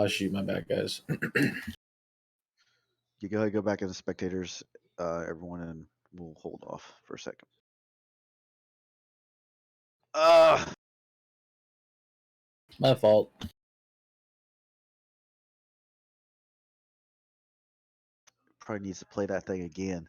Shoot, my bad, guys. You go ahead, go back into spectators, everyone, and we'll hold off for a second. My fault. Probably needs to play that thing again.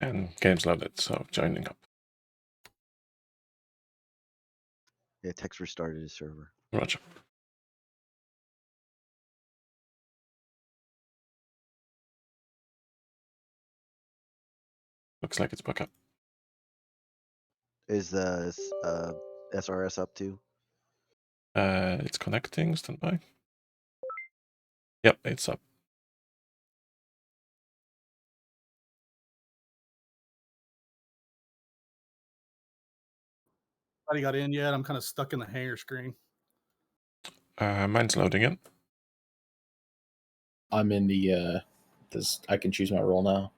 And game's loaded, so joining up. Yeah, Tex restarted his server. Roger. Looks like it's back up. Is the SRS up too? It's connecting, standby. Yep, it's up. Nobody got in yet. I'm kind of stuck in the hangar screen. Mine's loading in. I'm in the this. I can choose my role now.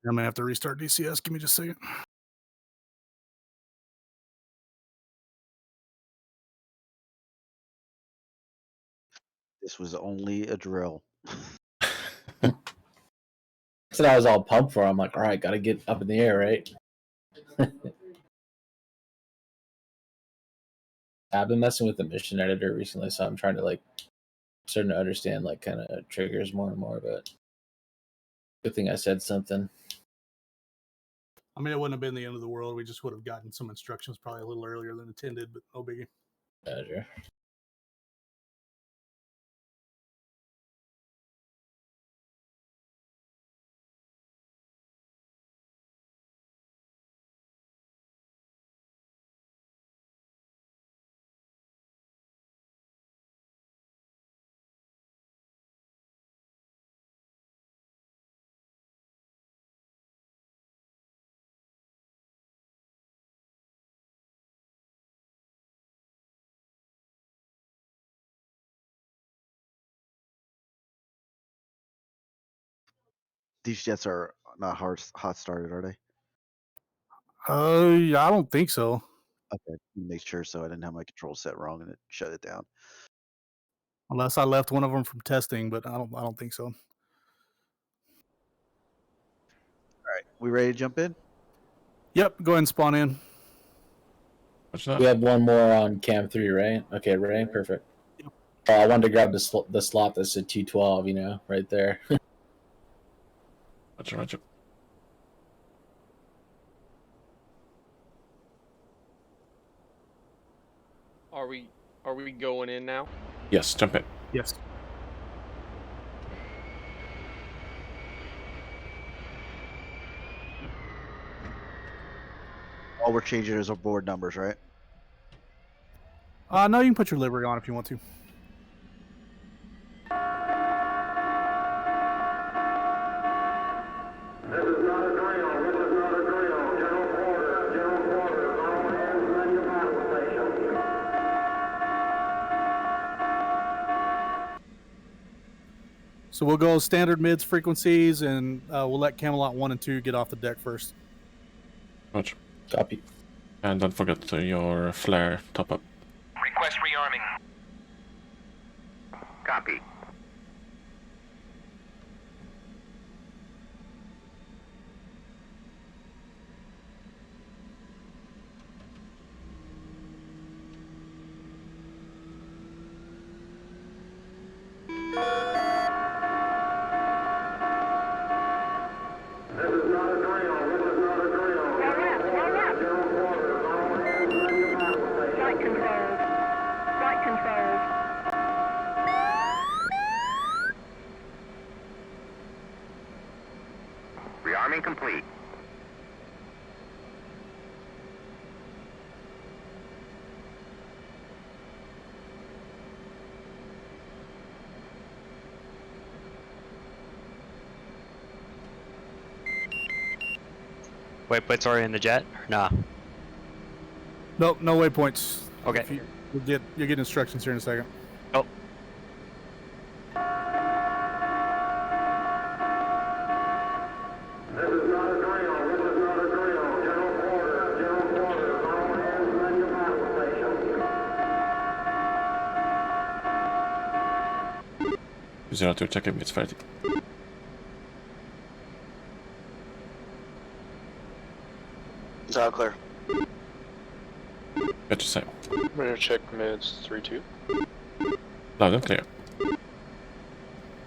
I'm gonna have to restart DCS. Give me just a second. This was only a drill. So I was all pumped for. I'm like, all right, gotta get up in the air, right? I've been messing with the mission editor recently, so I'm trying to starting to understand kind of triggers more and more. But good thing I said something. I mean, it wouldn't have been the end of the world. We just would have gotten some instructions probably a little earlier than intended, but no biggie. Sure. These jets are not hot started, are they? Yeah, I don't think so. Okay, make sure so I didn't have my control set wrong and it shut it down. Unless I left one of them from testing, but I don't think so. All right, we ready to jump in? Yep, go ahead and spawn in. We have one more on cam 3, right? Okay, Ray, perfect. Yep. I wanted to grab the slot that said 212, right there. Roger. Are we going in now? Yes, jump in. Yes. All we're changing is our board numbers, right? No, you can put your livery on if you want to. So we'll go standard mids frequencies, and we'll let Camelot 1 and 2 get off the deck first. Roger. Copy. And don't forget your flare top up. Request rearming. Copy. Arming complete. Waypoints already in the jet? Or nah. Nope, no waypoints. Okay. You'll get instructions here in a second. Oh. This is not a drill. This is not a drill. General quarters. General quarters. All hands man your battle station. 02, check if it's 30. It's all clear. Good to say. Radar check mids 3-2. Loud and clear.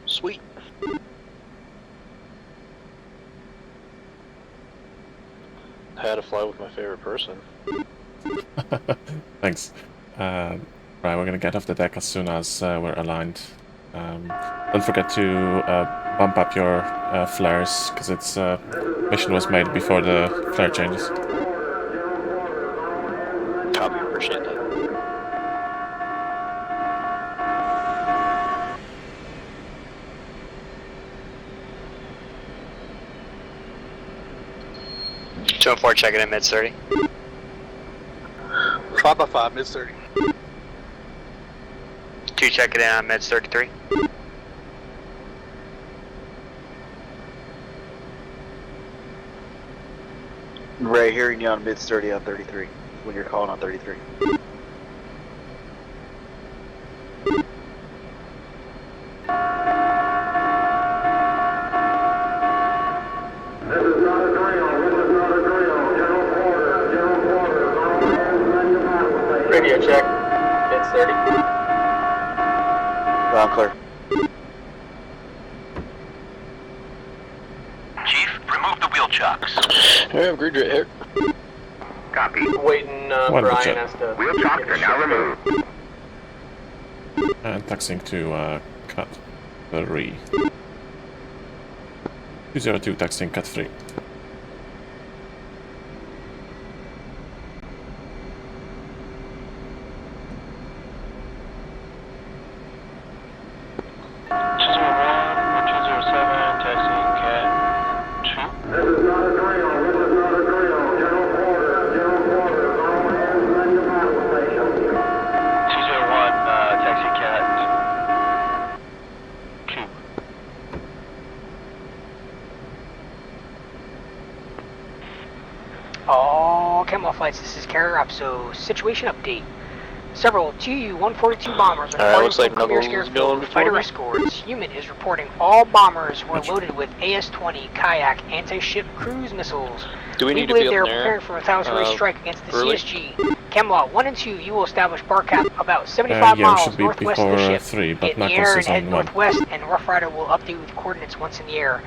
Sweet. Had to fly with my favorite person. Thanks. Right, we're gonna get off the deck as soon as we're aligned. Don't forget to bump up your flares, because its mission was made before the flare changes. Copy, appreciate that. Two 4 checking in mid 30. 5x5 mids 30. 2 checking in on mids 33. Right, hearing you on mids 30 on 33 when you're calling on 33. This is not a drill. This is not a drill. General quarters. General quarters. All hands man your battle station. Radio check. It's 30. Loud and clear. Chief, remove the wheel chocks. I have grid right here. Copy. Waiting One for check. INS to. Wheel chocks are now removed. And taxing to cut 3. 202 taxing cut 3. This is not a drill. This is not a drill. General quarters. General quarters. All hands man your battle station. 201, taxi cat 2. All Camelot flights, this is Carrier Up, so situation update. Several Tu-142 bombers are looks like from Premier Knuckles is Scarefield going with before fighter me. escorts. Human is reporting all bombers were loaded with AS-20 kayak anti-ship cruise missiles. Do we need to believe be they up are in there? preparing for a retaliatory strike against the early? CSG. Camelot 1 and 2, you will establish bar cap about 75 Yeah, we miles should be northwest of the before ship. 3, but Get in the air Knuckles and is head on 1. northwest, and Rough Rider will update with coordinates once in the air.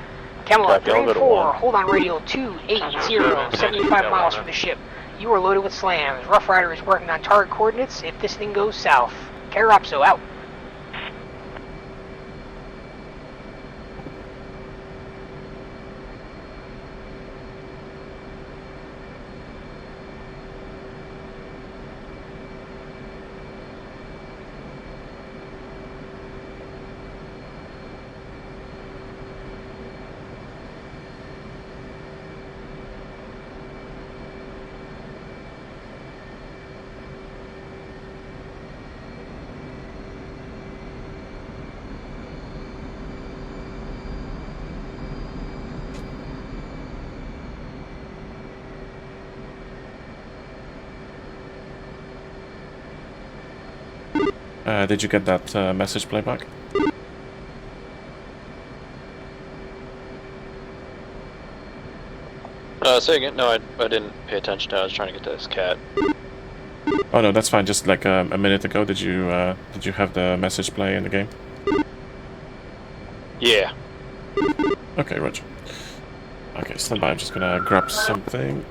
Camelot Copy, 3 I'll and go to 4, 1. hold on radio 280, 75 miles from the ship. You are loaded with slams. Rough Rider is working on target coordinates if this thing goes south. Carapso out. Did you get that message playback? Say again? No, I didn't pay attention. I was trying to get to this cat. Oh no, that's fine. Just like a minute ago, did you have the message play in the game? Yeah. Okay, roger. Okay, stand by. I'm just gonna grab something.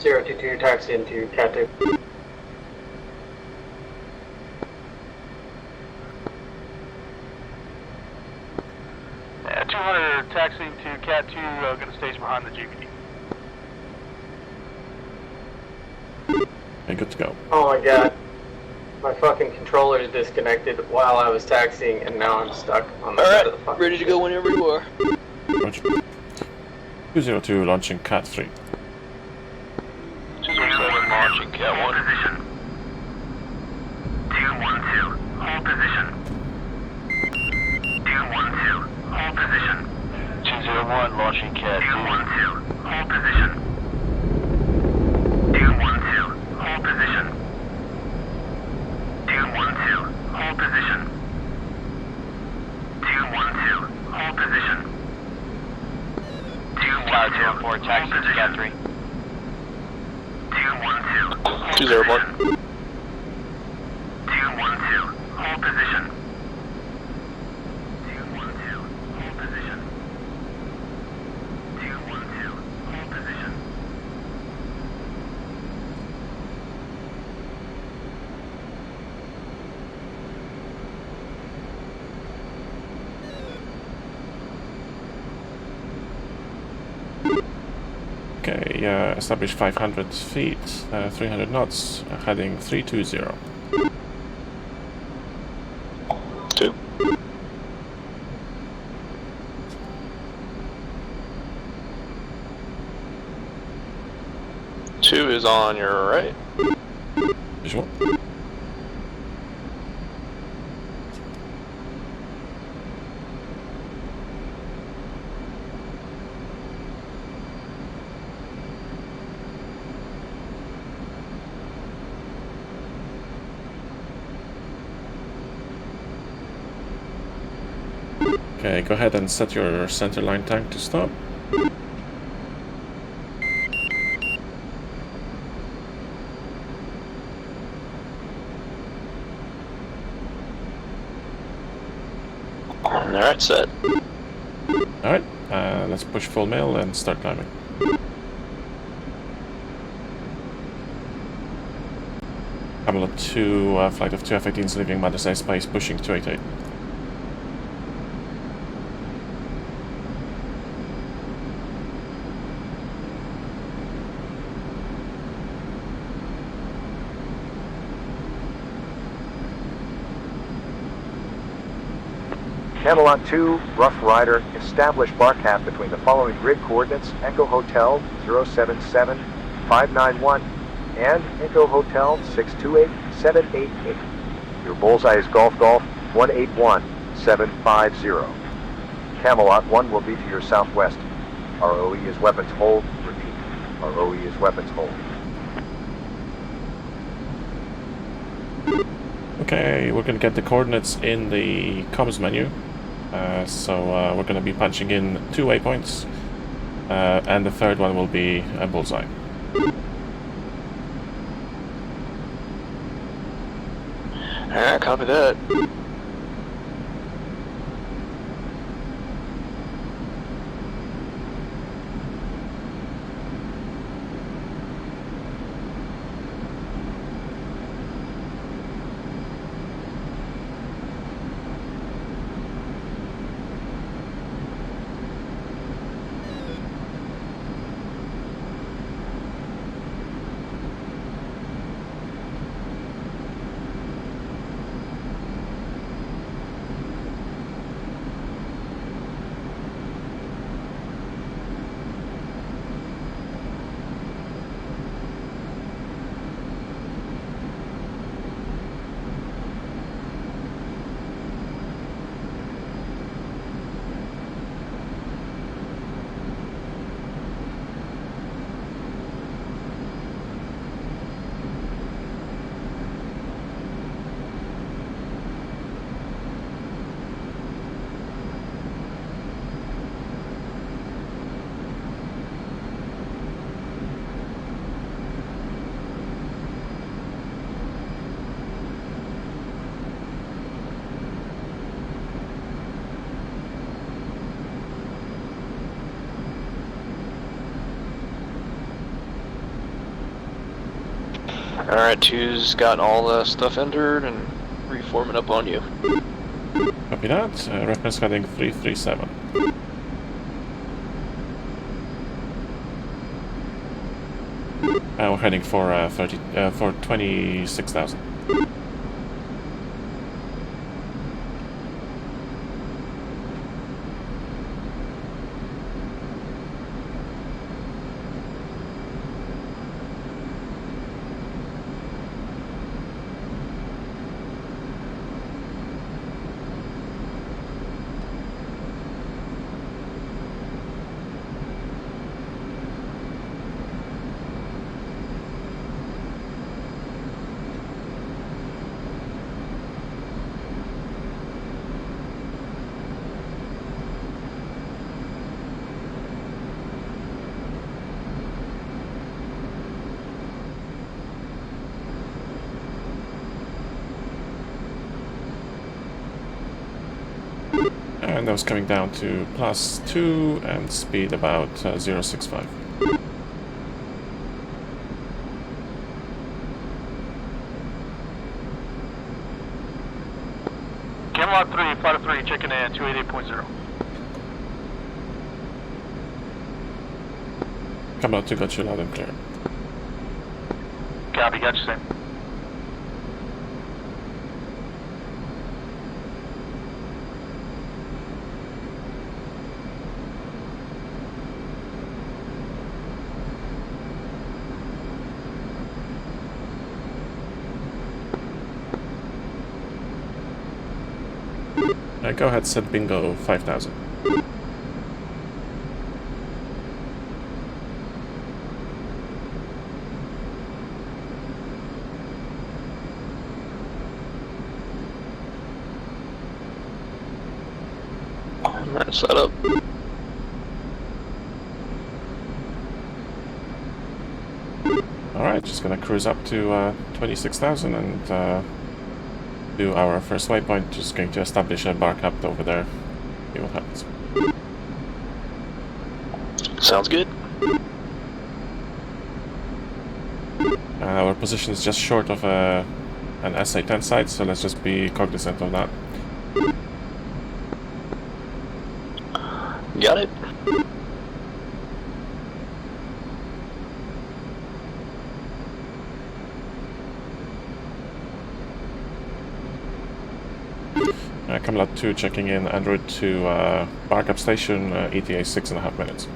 Zero 22 taxi into Cat 2. 200 taxiing to Cat 2, gonna station behind the GPD. Okay, good to go. Oh my god. My fucking controller is disconnected while I was taxiing, and now I'm stuck on the side of the fucking Ready to go whenever you are. Roger. 202 launching Cat 3. 207 launching Cat 1. Position. 212, hold position. 212, hold position. 201 launching Cat 2. 212, hold position. 212, hold position. 212, hold position. 212, hold position. 212, Tower 204, taxi to Cat 3. 212, hold 201. position. 212, hold position. 212, hold position. 212, hold position. Okay, establish 500 feet, 300 knots, heading 320. 2. 2 is on your right. Visual. Okay, go ahead and set your center line tank to stop. Alright, set. Alright, let's push full mail and start climbing. Camelot 2, flight of 2 F-18s leaving Mother's airspace, pushing 288. Camelot 2, Rough Rider, establish bar cap between the following grid coordinates: Echo Hotel 077591 and Echo Hotel 628788. Your bullseye is Golf Golf 181750. Camelot 1 will be to your southwest. ROE is weapons hold. Repeat. ROE is weapons hold. Okay, we're gonna get the coordinates in the comms menu. So we're gonna be punching in 2 waypoints, and the third one will be a bullseye. Alright, copy that. Alright, 2's got all the stuff entered and reforming up on you. Copy that. Reference heading 337. We're heading for 26,000. And that was coming down to +2 and speed about 0.65. Camelot 3, flight of 3, checking in, 288.0. Camelot 2 got you loud and clear. Copy, got you, same. Go ahead, set bingo 5,000. Alright, set up. Alright, just gonna cruise up to 26,000 and do our first waypoint. Just going to establish a bar cap over there. See what happens. Sounds good. Our position is just short of an SA-10 site, so let's just be cognizant of that. Got it. Camelot 2 checking in en route to bar cap station, ETA 6.5 minutes.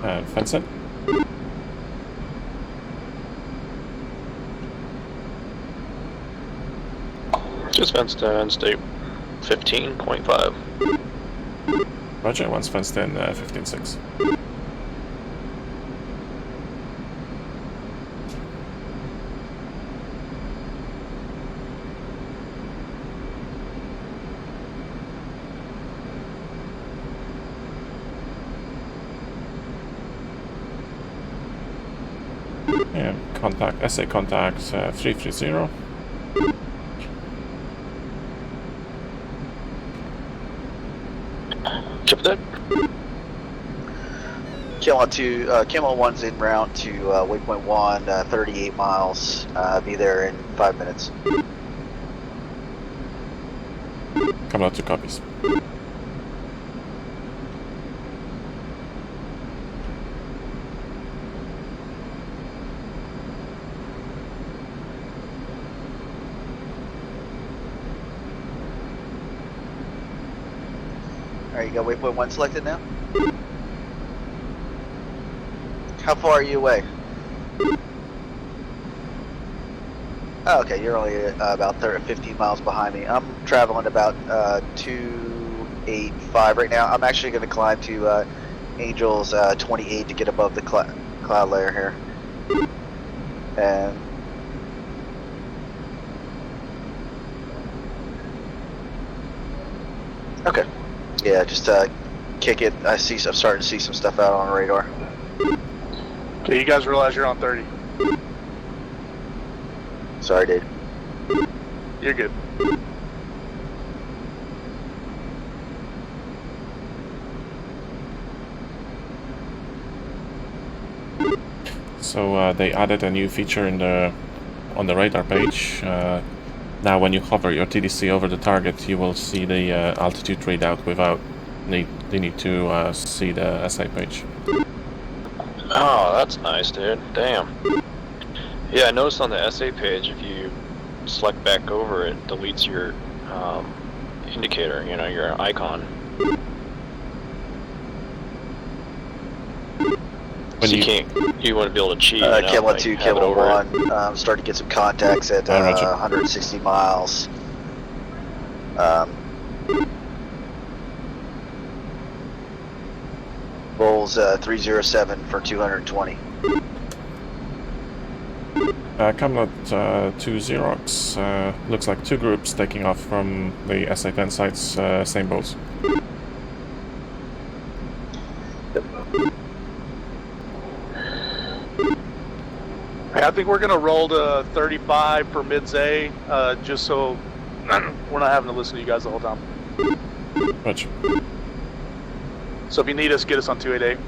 And fence in. Just fenced in, state 15.5. Roger, once fenced in, 15.6. Yeah, contact, SA contact 330. Chip that. Camelot 2, Camelot 1's en route to waypoint 1, 38 miles. Be there in 5 minutes. Camelot 2 copies. Alright, you got waypoint 1 selected now? How far are you away? Oh, okay, you're only about 15 miles behind me. I'm traveling about 285 right now. I'm actually going to climb to Angels 28 to get above the cloud layer here. And okay, yeah, just kick it. I'm starting to see some stuff out on the radar. Okay, you guys realize you're on 30. Sorry, dude. You're good. So they added a new feature in on the radar page. Now when you hover your TDC over the target, you will see the altitude readout without the need to see the SA page. Oh, that's nice, dude. Damn. Yeah, I noticed on the SA page, if you select back over, it deletes your indicator, you know, your icon. So you want to be able to cheat. You know, Kilo like 2, have it Kilo over 1, starting to get some contacts at 160 miles. Bulls 307 for 220. Camelot 2 Xerox, looks like 2 groups taking off from the SA-10 sites, same bulls. I think we're going to roll to 35 for mid-A, just so we're not having to listen to you guys the whole time. Roger. So if you need us, get us on 288.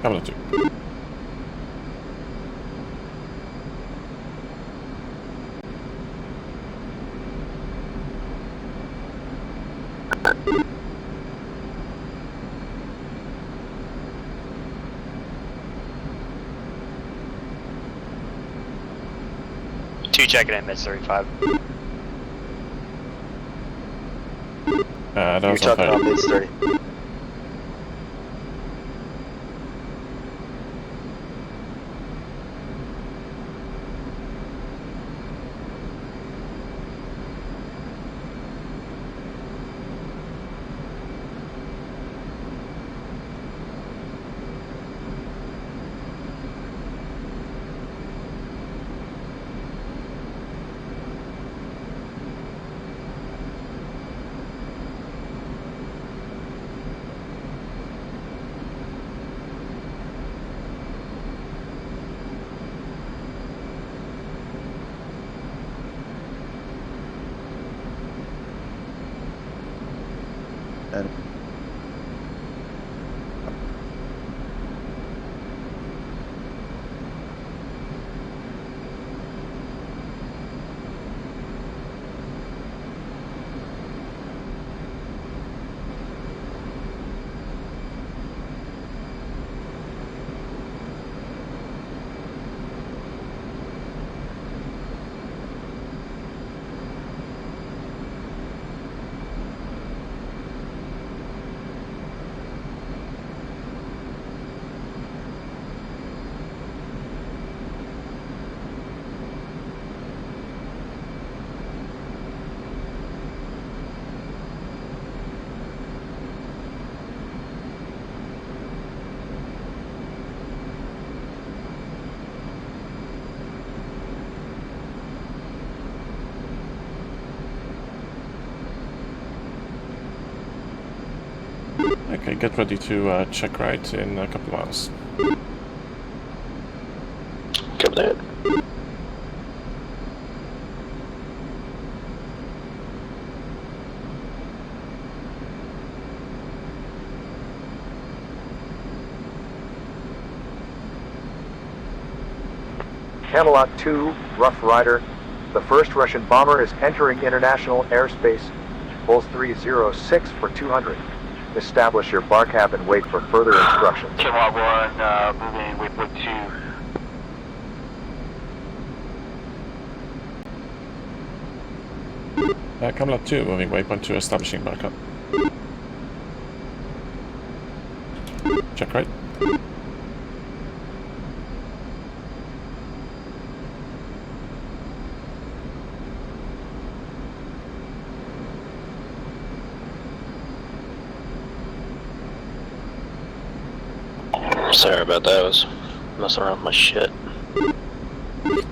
Camelot 2. Checking in mid 35. That You're was talking on about mid 30. And Okay, get ready to check right in a couple miles. Come that. Camelot 2, Rough Rider. The first Russian bomber is entering international airspace. Bulls 306 for 200. Establish your bar cap and wait for further instructions. Camelot 1, moving waypoint 2. Camelot 2, moving waypoint 2, establishing bar cap. Check right. Sorry about that, I was messing around with my shit.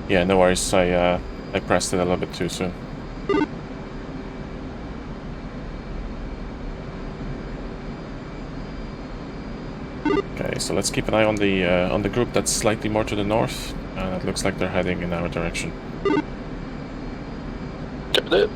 Yeah, no worries, I pressed it a little bit too soon. Okay, so let's keep an eye on the group that's slightly more to the north. It looks like they're heading in our direction. Got it.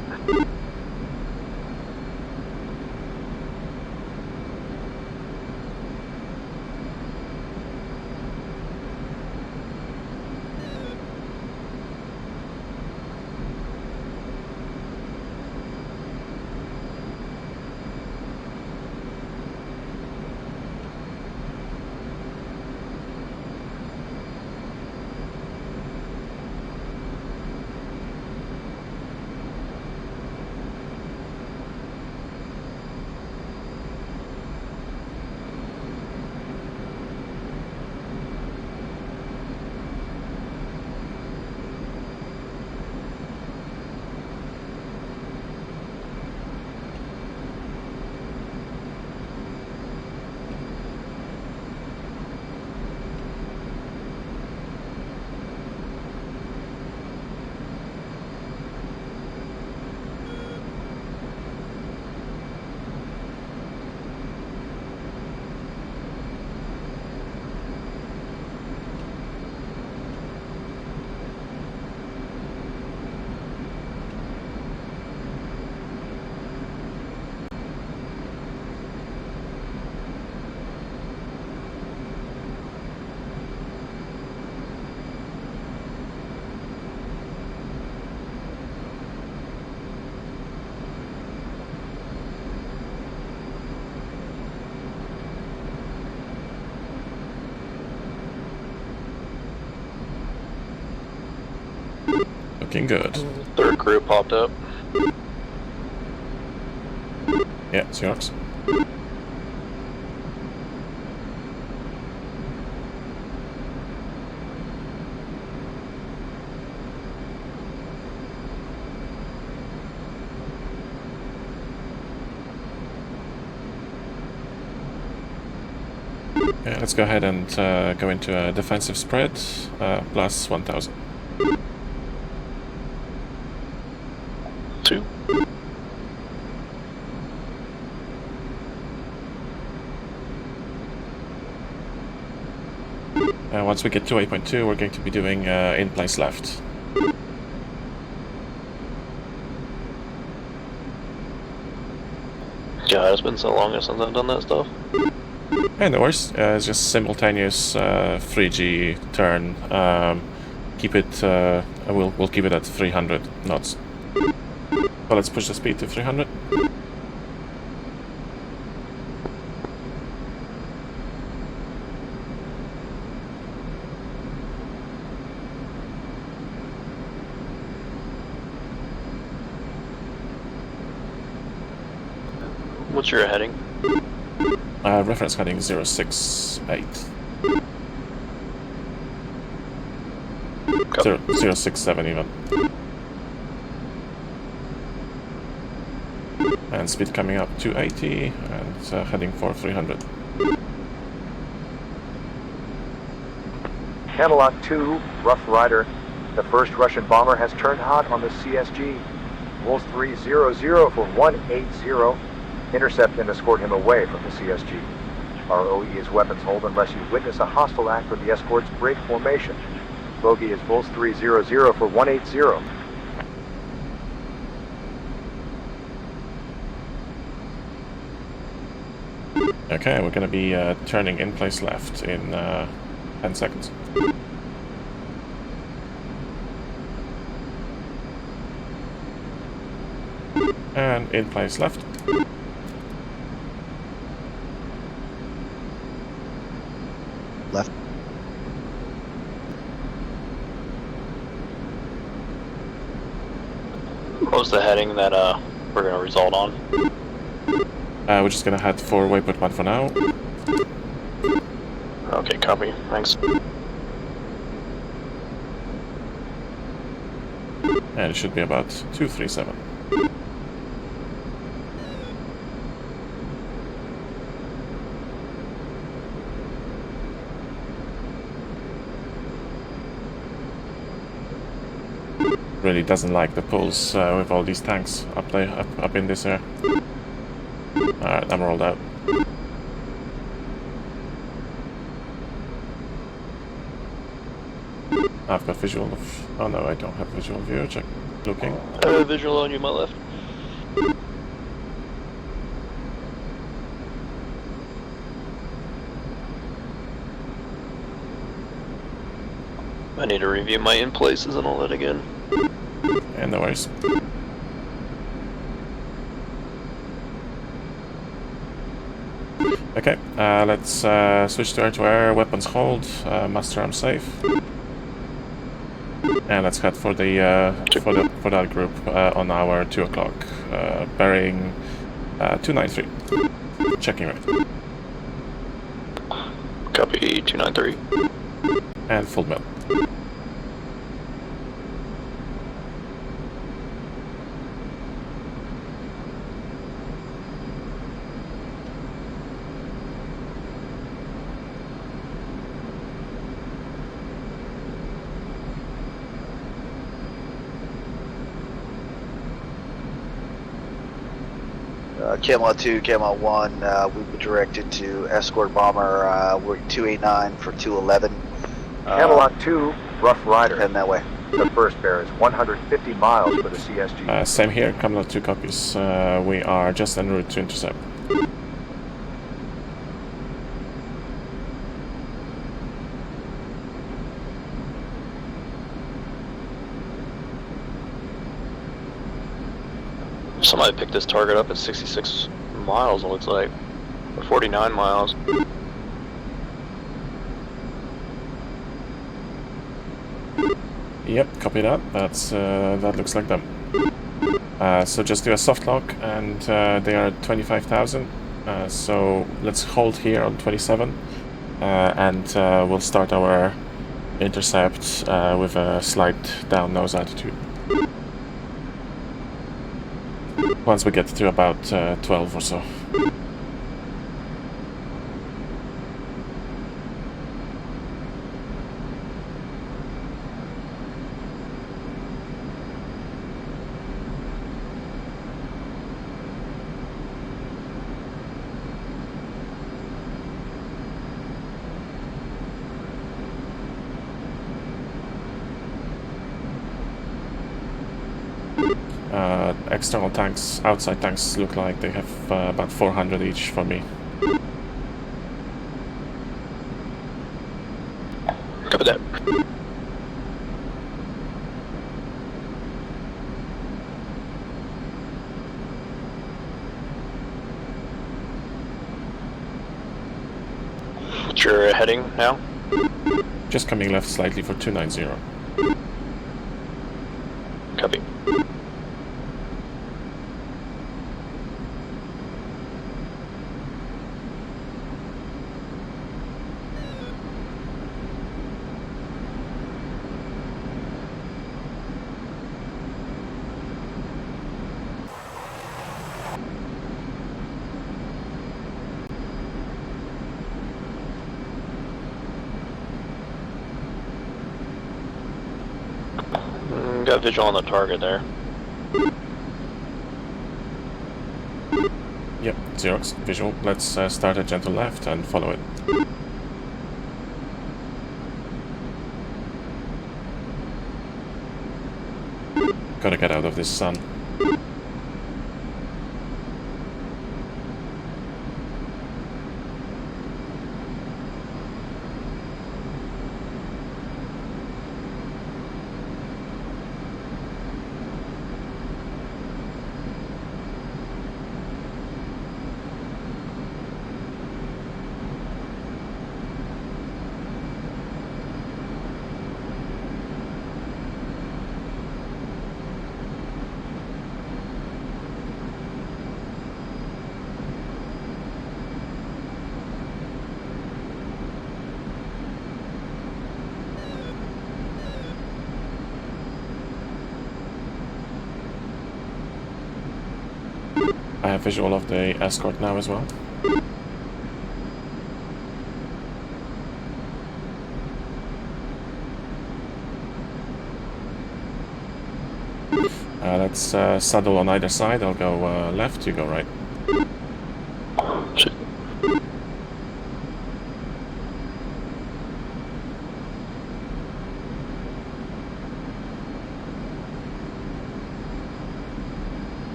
Looking good. Third crew popped up. Yeah, Seahawks. Yeah, let's go ahead and go into a defensive spread, plus 1000. 2. Once we get to 8.2, we're going to be doing in place left. God, it's been so long since I've done that stuff. And no worries, it's just simultaneous 3G turn. Keep it. We'll keep it at 300 knots. So let's push the speed to 300. What's your heading? Reference heading 068. 067 even. And speed coming up to 80 and heading for 300. Camelot 2, Rough Rider. The first Russian bomber has turned hot on the CSG. Wolves 300 for 180. Intercept and escort him away from the CSG. Our OE is weapons hold unless you witness a hostile act or the escort's break formation. Bogey is Wolves 300 for 180. Okay, we're gonna be turning in place left in 10 seconds. And in place left. Left. What was the heading that we're gonna result on? We're just gonna head for waypoint 1 for now. Okay, copy. Thanks. And it should be about 237. Really doesn't like the pulls with all these tanks up there, up in this area. Alright, I'm rolled out. I've got visual of... oh no, I don't have visual view. Check. Looking. Visual on you, my left. I need to review my in places and all that again. And no worries. Okay, let's switch to air-to-air, weapons hold, master arm safe. And let's head for the for that group on our 2 o'clock, bearing 293. Checking right. Copy 293. And full mill. Camelot 2, Camelot 1, we were directed to escort bomber, we're 289 for 211. Camelot 2, Rough Rider. Heading that way. The first bear is 150 miles for the CSG. Same here, Camelot 2 copies. We are just en route to intercept. Somebody picked this target up at 66 miles, it looks like. Or 49 miles. Yep, copy that. That looks like them. So just do a soft lock, and they are at 25,000. So let's hold here on 27, and we'll start our intercept with a slight down nose attitude. Once we get to about 12 or so. External tanks, outside tanks look like they have about 400 each for me. Copy that. What's your heading now? Just coming left slightly for 290. Copy. Got visual on the target there. Yep, Xerox, visual. Let's start a gentle left and follow it. Gotta get out of this sun. I have visual of the escort now as well. Let's saddle on either side. I'll go left, you go right.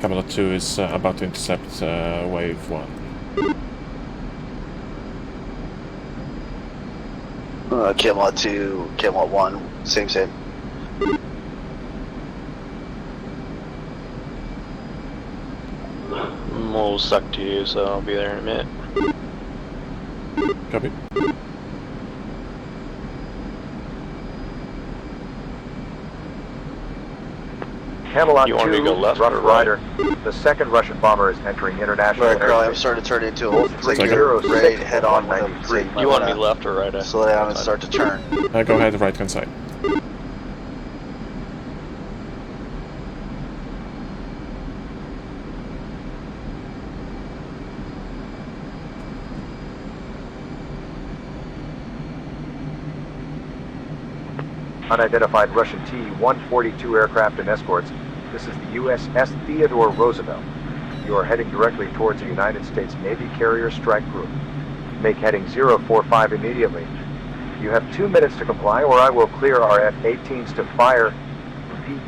Camelot 2 is about to intercept wave 1. Camelot 2, Camelot 1, same. We'll suck to you, so I'll be there in a minute. Copy. Camelot You want me to 2, go left Rough or right? Rider. The second Russian bomber is entering international Alright, Carl, I'm airspace. starting to turn into a Both like 306 you're ready to for head on with a 193. break. You want me left or right? Slow down and start to turn. Go ahead, right hand side. Unidentified Russian T-142 aircraft and escorts. This is the USS Theodore Roosevelt. You are heading directly towards the United States Navy Carrier Strike Group. Make heading 045 immediately. You have 2 minutes to comply or I will clear our F-18s to fire. Repeat,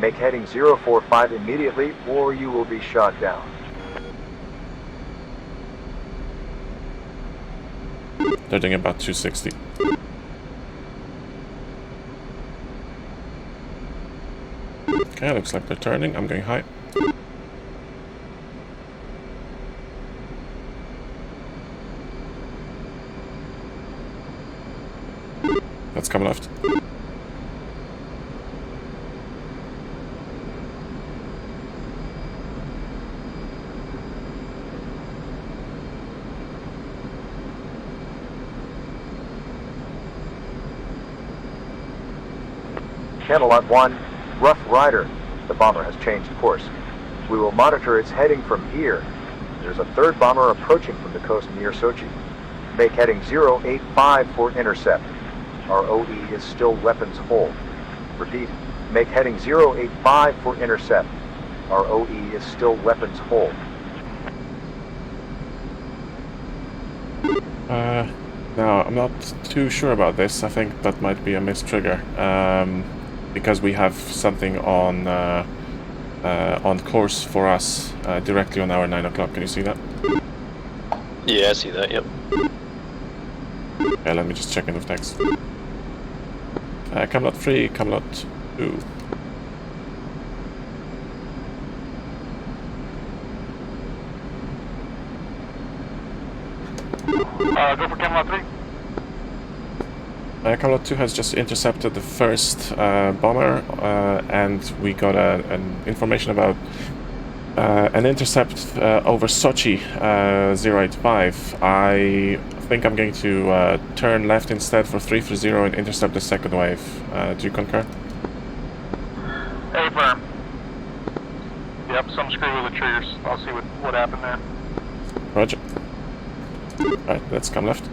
make heading 045 immediately or you will be shot down. They're doing about 260. Okay, looks like they're turning. I'm going high. Let's come left. Camelot 1, Rough Rider. The bomber has changed course. We will monitor its heading from here. There's a third bomber approaching from the coast near Sochi. Make heading 085 for intercept. Our OE is still weapons hold. Repeat, make heading 085 for intercept. Our OE is still weapons hold. Now, I'm not too sure about this. I think that might be a missed trigger. Because we have something on course for us directly on our 9 o'clock. Can you see that? Yeah, I see that, yep. Okay, let me just check in with text. Camelot 3, Camelot 2. Go for Camelot 3. Camelot 2 has just intercepted the first bomber, and we got an information about an intercept over Sochi 085. I think I'm going to turn left instead for 330 and intercept the second wave. Do you concur? Affirm. Yep, some screw with the triggers. I'll see what happened there. Roger. Alright, let's come left.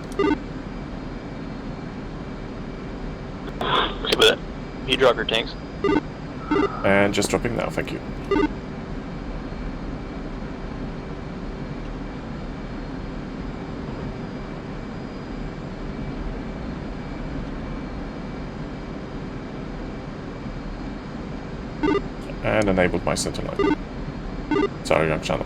Okay with it. You drop your tanks. And just dropping now, thank you. And enabled my center line. Sorry, wrong channel.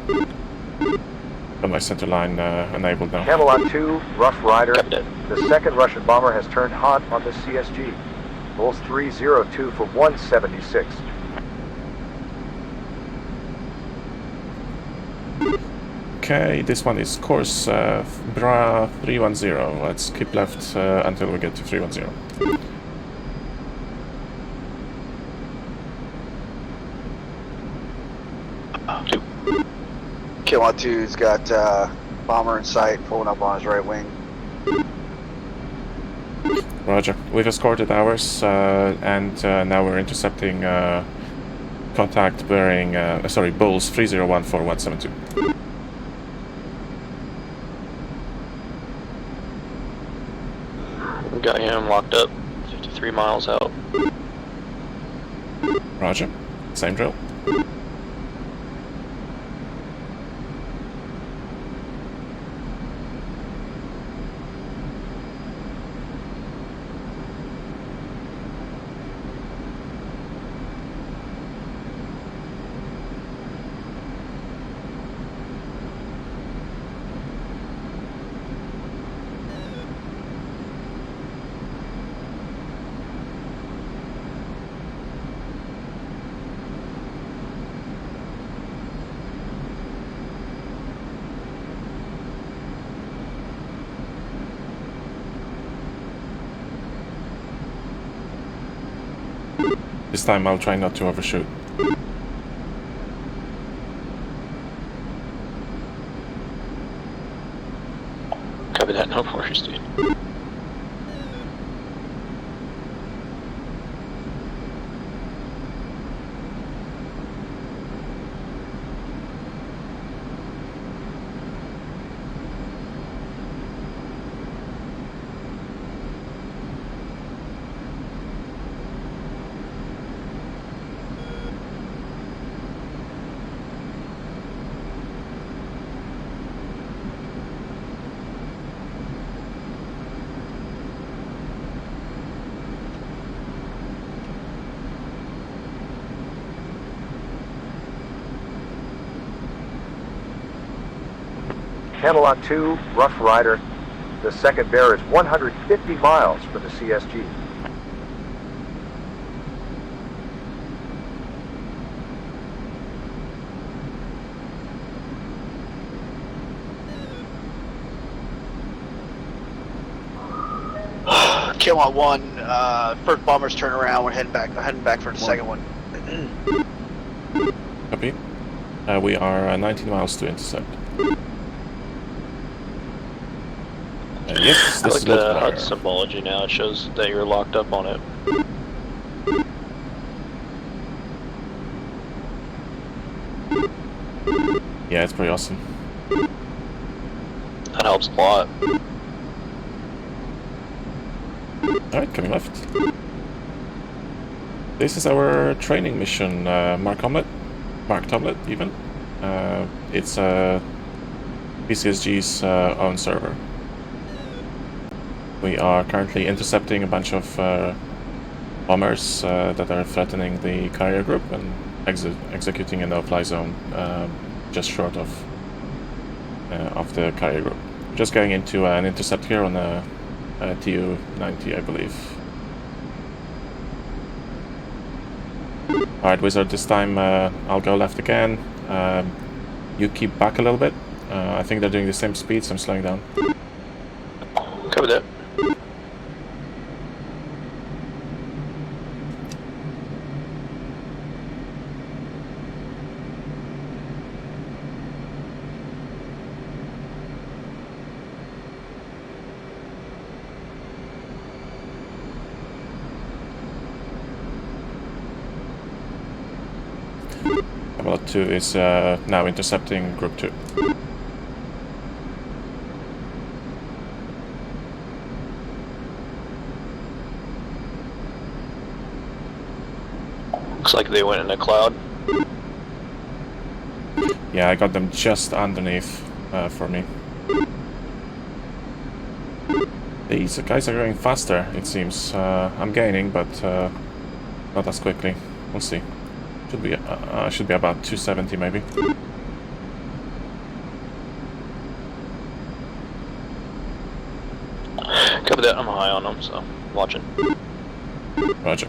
Got my center line enabled now. Camelot 2, Rough Rider. The second Russian bomber has turned hot on the CSG. Pulse 302 for 176. Okay, this one is course Bra 310. Let's keep left until we get to 310. Camelot 2's got bomber in sight, pulling up on his right wing. Roger. We've escorted ours, and now we're intercepting contact bearing, Bulls 301 for 172. We got him locked up, 53 miles out. Roger. Same drill. This time I'll try not to overshoot. Copy that, no worries, dude. Camelot 2, Rough Rider. The second bear is 150 miles for the CSG. Camelot 1, first bomber's turn around. We're heading back for the second one. Copy. We are 19 miles to intercept. Yes, I this like is the multiplier. HUD symbology now. It shows that you're locked up on it. Yeah, it's pretty awesome. That helps a lot. Alright, coming left. This is our training mission, Mark Tomlet even. It's vCSG's own server. We are currently intercepting a bunch of bombers that are threatening the carrier group and executing a no-fly zone just short of the carrier group. Just going into an intercept here on a TU-90, I believe. Alright, Wizard, this time I'll go left again. You keep back a little bit. I think they're doing the same speed, so I'm slowing down. Cover that. Camelot 2 is now intercepting Group 2. Looks like they went in a cloud. Yeah, I got them just underneath for me. These guys are going faster, it seems. I'm gaining, but not as quickly. We'll see. Should be about 270 maybe. Cover that. I'm high on them, so watching. Roger.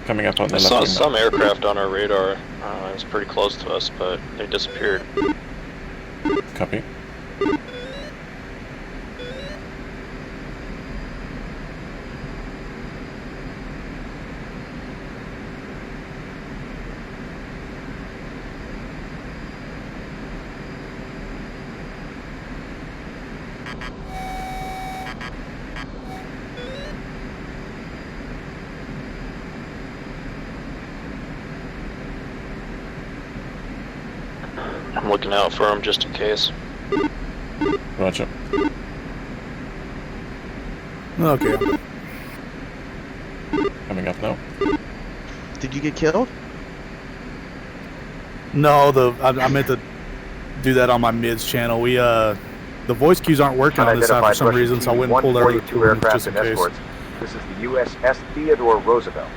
Coming up on the I left saw wing some now. aircraft on our radar. It was pretty close to us, but they disappeared. Copy. I'm looking out for them just in case. Roger. Okay. Coming up now. Did you get killed? No, I meant to do that on my mids channel. We the voice cues aren't working on this side for some reason, so I went and pulled over the aircraft just in and case. escorts. This is the USS Theodore Roosevelt.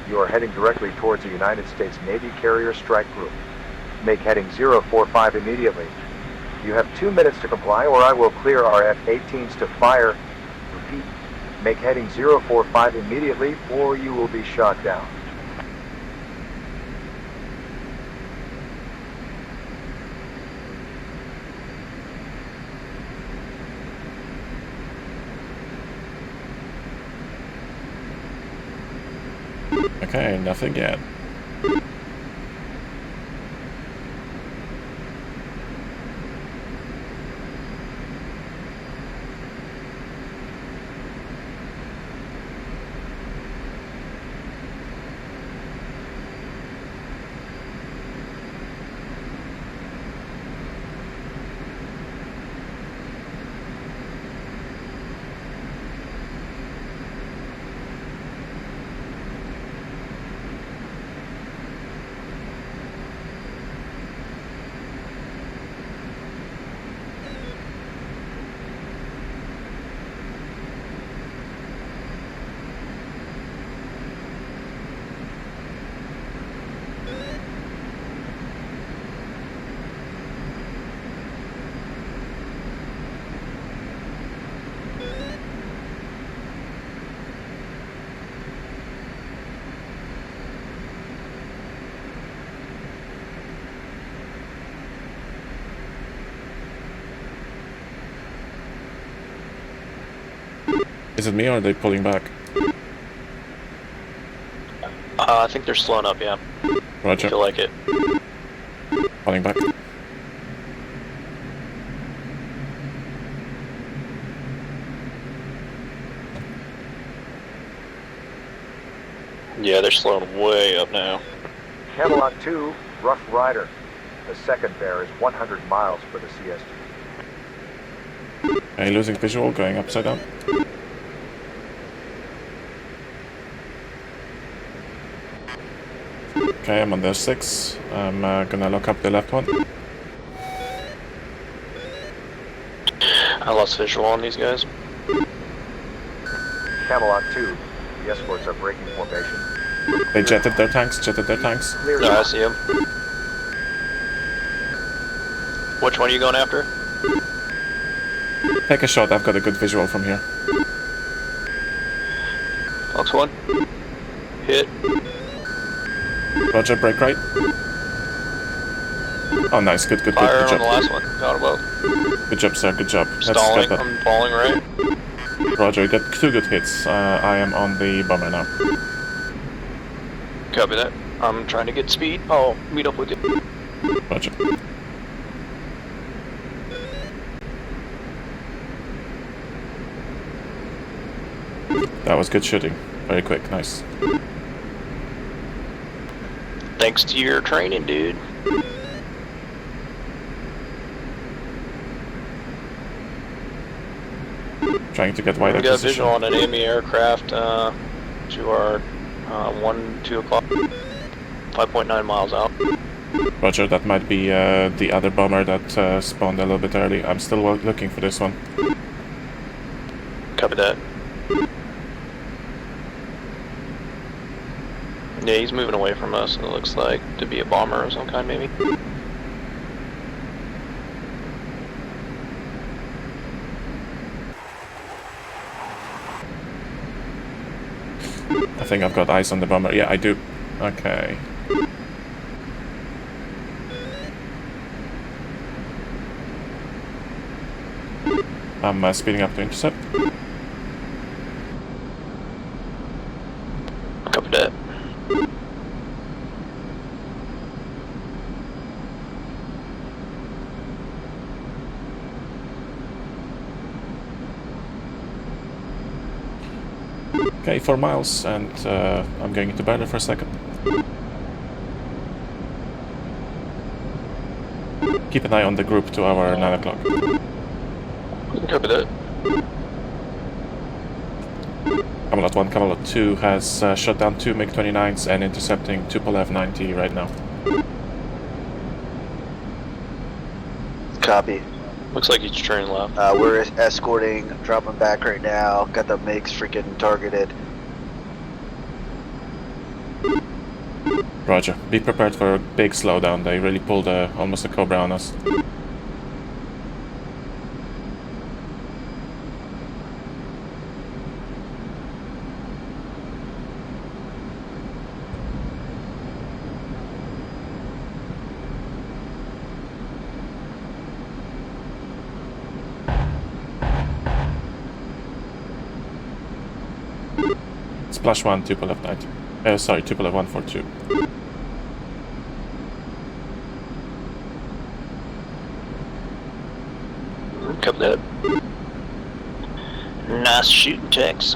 You are heading directly towards the United States Navy Carrier Strike Group. Make heading 045 immediately. You have 2 minutes to comply, or I will clear our F-18s to fire. Repeat, make heading 045 immediately, or you will be shot down. Okay, nothing yet. Is it me or are they pulling back? I think they're slowing up, yeah. Roger. I feel like it. Pulling back. Yeah, they're slowing way up now. Camelot 2, Rough Rider. The second bear is 100 miles for the CSG. Are you losing visual, going upside down? Okay, I'm on the 6. I'm gonna lock up the left one. I lost visual on these guys. Camelot 2, the escorts are breaking formation. They jetted their tanks, Clear. No, I see them. Which one are you going after? Take a shot, I've got a good visual from here. Fox 1. Hit. Roger, break right. Oh nice, good Fire on job. the last one. Got about. Good job, sir, good job. Stalling, Let's get I'm falling right. that. Roger, you got 2 good hits. I am on the bomber now. Copy that. I'm trying to get speed. I'll meet up with you. Roger. That was good shooting. Very quick, nice. Thanks to your training, dude. Trying to get wider We got position. visual on an enemy aircraft to our 2 o'clock. 5.9 miles out. Roger, that might be the other bomber that spawned a little bit early. I'm still looking for this one. Copy that. Yeah, he's moving away from us, and it looks like to be a bomber of some kind, maybe. I think I've got eyes on the bomber. Yeah, I do. Okay. I'm speeding up to intercept. Copy that. Okay, 4 miles, and I'm going into barrier for a second. Keep an eye on the group to our 9 o'clock. Copy that. Camelot 1, Camelot 2 has shot down 2 MiG-29s and intercepting 2 Pol F-90 right now. Copy. Looks like he's turning left. We're escorting, dropping back right now. Got the MiGs freaking targeted. Roger. Be prepared for a big slowdown. They really pulled almost a Cobra on us. Splash 1, 2 Pol F-90. Sorry, 2 Pol F-142. Copy that. Nice shooting, Tex.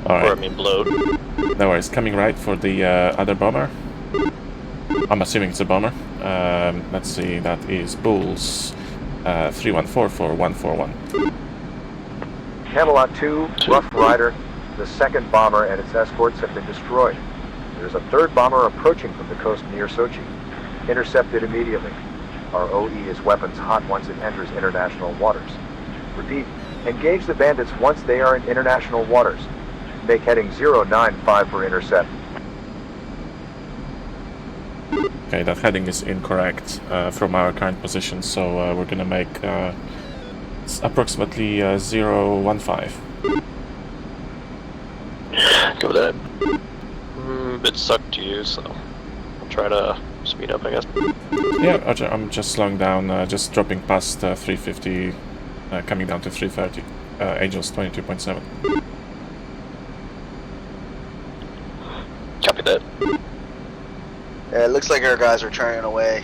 Alright. Or, I mean, blowed. No worries. Coming right for the other bomber. I'm assuming it's a bomber. Let's see, that is Bulls 3144-141. Camelot 2, Rough Rider. The second bomber and its escorts have been destroyed. There's a third bomber approaching from the coast near Sochi. Intercept it immediately. Our OE is weapons hot once it enters international waters. Repeat, engage the bandits once they are in international waters. Make heading 095 for intercept. Okay, that heading is incorrect from our current position, so we're gonna make approximately 015. Go with that. A bit sucked to you, so I'll try to speed up, I guess. Yeah, Roger, I'm just slowing down, just dropping past 350, coming down to 330. Angels 22.7. Copy that. Yeah, it looks like our guys are turning away.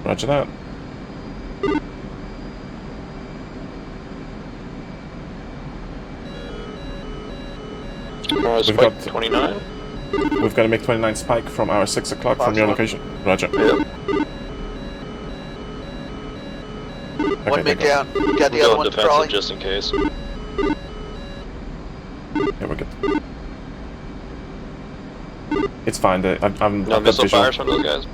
Roger that. We've got 29. We've got a MiG-29 spike from our 6 o'clock from your location. Roger. Yep. One MiG down. Got the other one crawling. Just in case. Yeah, we're good. It's fine. No missile fires from those guys?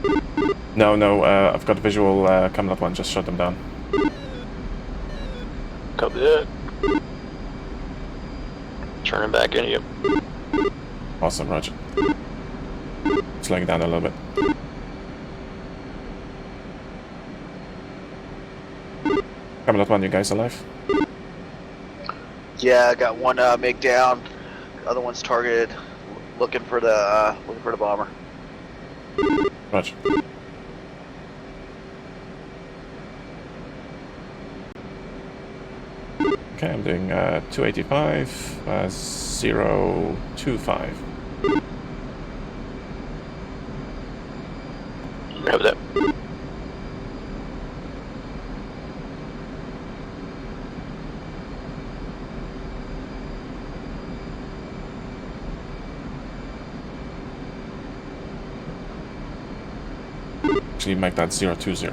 No, I've got visual Camelot 1, just shut them down. Copy that. Turning back into you. Awesome, Roger. Slowing down a little bit. Camelot 1, you guys alive? Yeah, I got one MiG down. Other one's targeted. Looking for the bomber. Roger. Okay, I'm doing 285, 025. Have that. Actually, make that 020.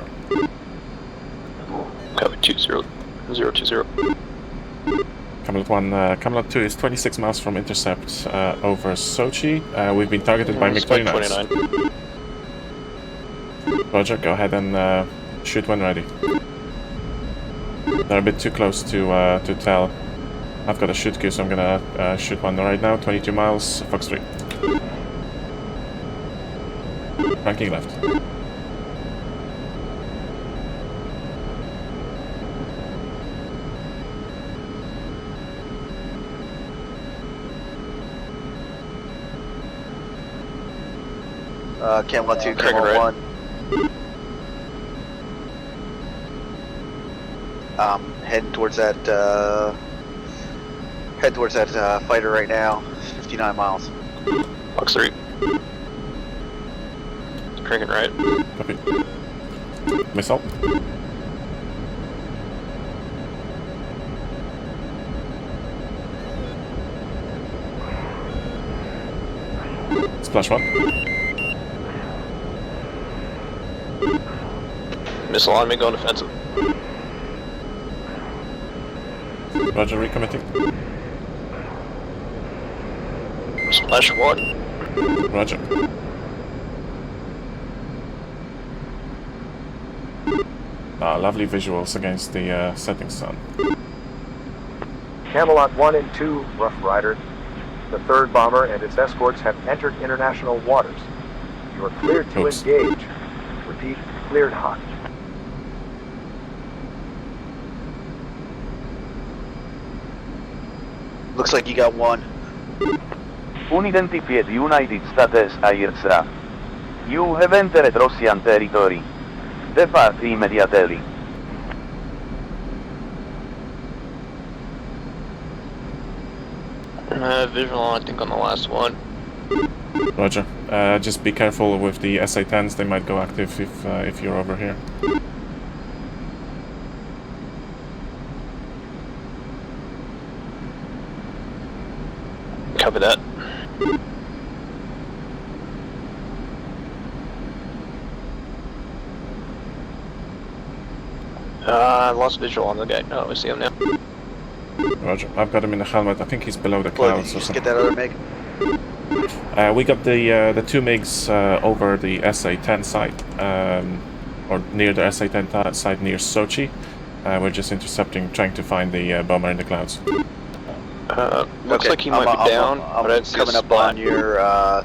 Copy 020. Camelot 1, Camelot 2 is 26 miles from intercept over Sochi. We've been targeted by MiG-29s. Roger, go ahead and shoot when ready. They're a bit too close to tell. I've got a shoot queue, so I'm gonna shoot one right now. 22 miles, Fox 3. Ranking left. Camelot 2, Camelot 1. Heading towards that fighter right now. 59 miles. Fox 3. Cranking right. Copy. Missile. Splash 1. Missile on me, going defensive. Roger, recommitting. Splash 1. Roger. Lovely visuals against the setting sun. Camelot 1 and 2, Rough Rider. The third bomber and its escorts have entered international waters. You are cleared to engage. Repeat, cleared hot. Looks like you got one. Unidentified United States Aircraft. You have entered Russian territory. Depart immediately. Visual, I think, on the last one. Roger. Just be careful with the SA-10s, they might go active if you're over here. Copy that. I lost visual on the guy. Oh, I see him now. Roger. I've got him in the helmet. I think he's below the clouds. Just get that other MiG. We got the two MiGs over the SA-10 site, or near the SA-10 site near Sochi. We're just intercepting, trying to find the bomber in the clouds. Looks like he might be down, but it's coming up on your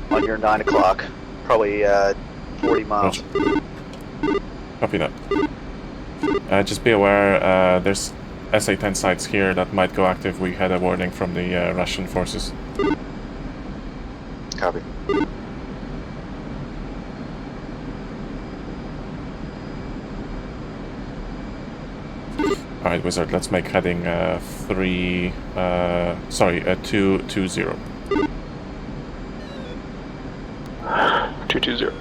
9 o'clock, probably 40 miles. Roger. Copy that. Just be aware, there's SA-10 sites here that might go active. We had a warning from the Russian forces. Copy. Alright, Wizard, let's make heading 220. 220.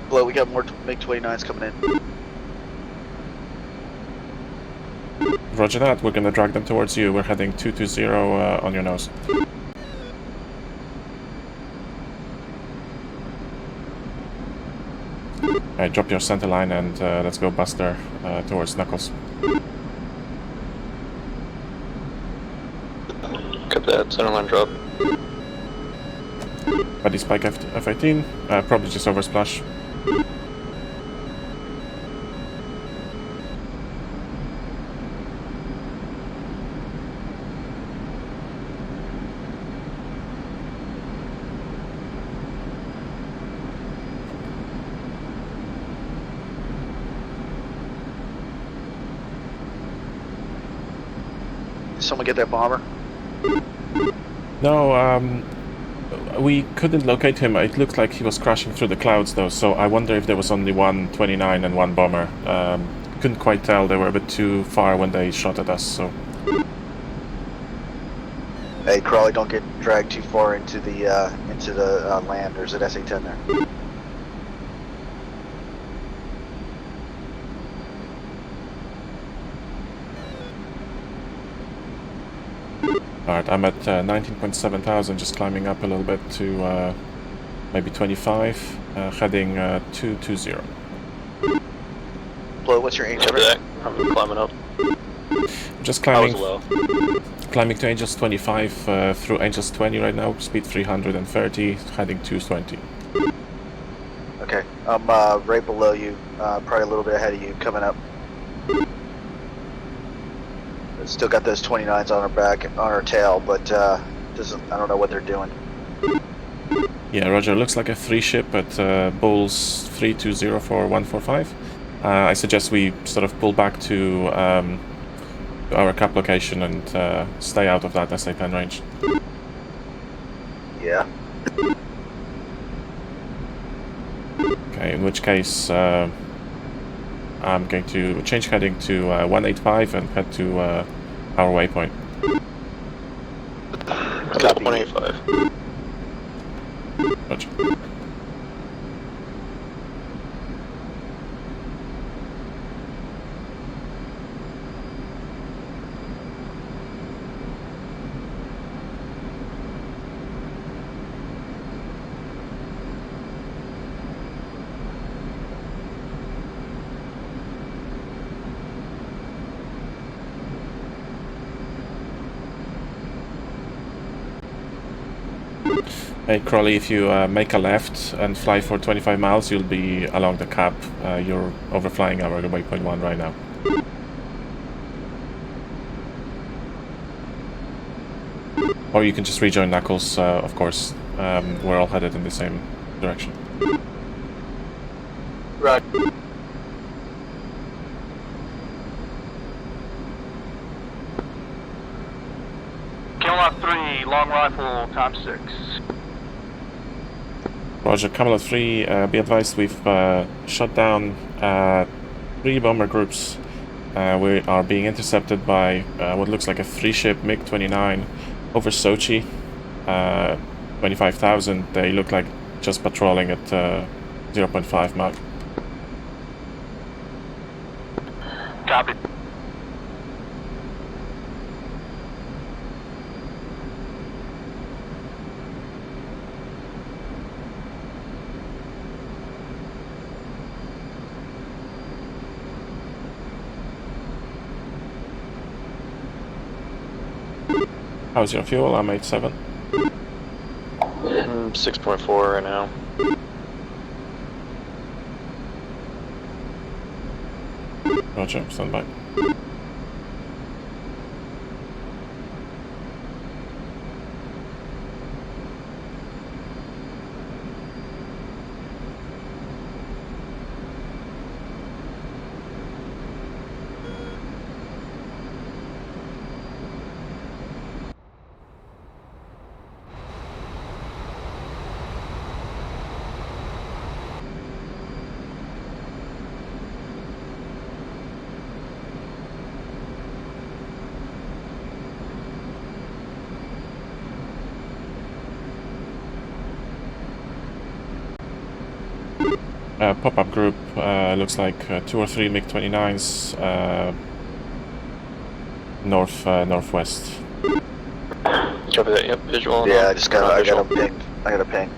Blow, we got more MiG-29s coming in. Roger that, we're gonna drag them towards you. We're heading 220 on your nose. Alright, drop your center line and let's go Buster towards Knuckles. Cut that, center line drop. Buddy Spike F-18, probably just over splash. Someone get that bomber? No, we couldn't locate him. It looked like he was crashing through the clouds though, so I wonder if there was only one 29 and one bomber. Couldn't quite tell, they were a bit too far when they shot at us, so... Hey, Crawley, don't get dragged too far into the land. There's an SA-10 there. Alright, I'm at 19.7 thousand, just climbing up a little bit to maybe 25, heading 220. Blow, what's your Angel? I'm climbing up. Just climbing, Low. climbing to Angels 25 through Angels 20 right now, speed 330, heading 220. Okay, I'm right below you, probably a little bit ahead of you, coming up. Still got those 29s on our back, on our tail, but I don't know what they're doing. Yeah, Roger, looks like a 3-ship at Bulls 320 for 145. I suggest we sort of pull back to our cap location and stay out of that SA-10 range. Yeah. Okay, in which case I'm going to change heading to 185 and head to our waypoint. Got 185. Roger. Hey Crawley, if you make a left and fly for 25 miles, you'll be along the cap. You're overflying our waypoint 1 right now. Or you can just rejoin Knuckles, of course. We're all headed in the same direction. Right. Camelot 3, long rifle, times 6. Roger, Camelot 3, be advised we've shot down 3 bomber groups. We are being intercepted by what looks like a 3-ship MiG-29 over Sochi. 25,000, they look like just patrolling at 0.5 Mach. Copy. How's your fuel? I'm 8.7. 6.4 right now. Roger, stand by. Pop-up group looks like 2 or 3 MiG-29s northwest. Copy that. Yep. Visual. Yeah, I got a ping. I got a ping.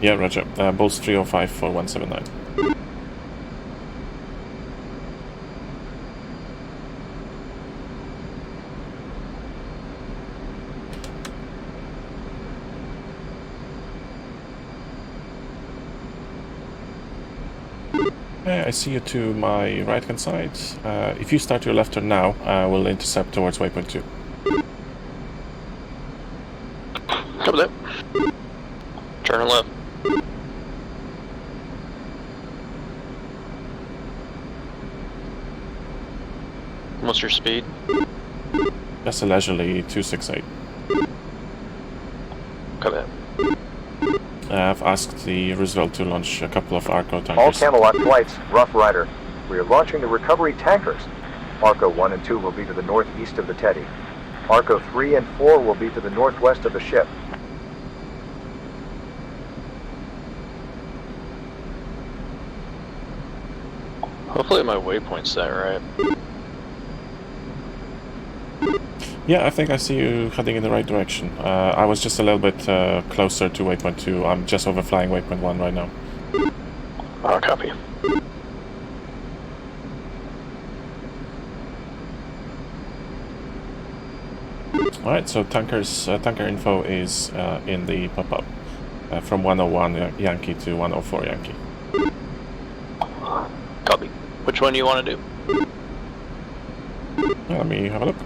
Yeah, roger. Bolts 305 for 179. I see you to my right-hand side. If you start your left turn now, we'll intercept towards waypoint 2. Copy that. Turn left. What's your speed? Just a leisurely 268. Copy that. I've asked the Roosevelt to launch a couple of Arco All tankers. Camelot flights, Rough Rider. We are launching the recovery tankers. Arco 1 and 2 will be to the northeast of the Teddy. Arco 3 and 4 will be to the northwest of the ship. Hopefully my waypoint's set right. Yeah, I think I see you heading in the right direction. I was just a little bit closer to waypoint 2. I'm just overflying waypoint 1 right now. Oh, copy. Alright, so tanker info is in the pop-up. From 101 Yankee to 104 Yankee. Copy. Which one do you want to do? Let me have a look.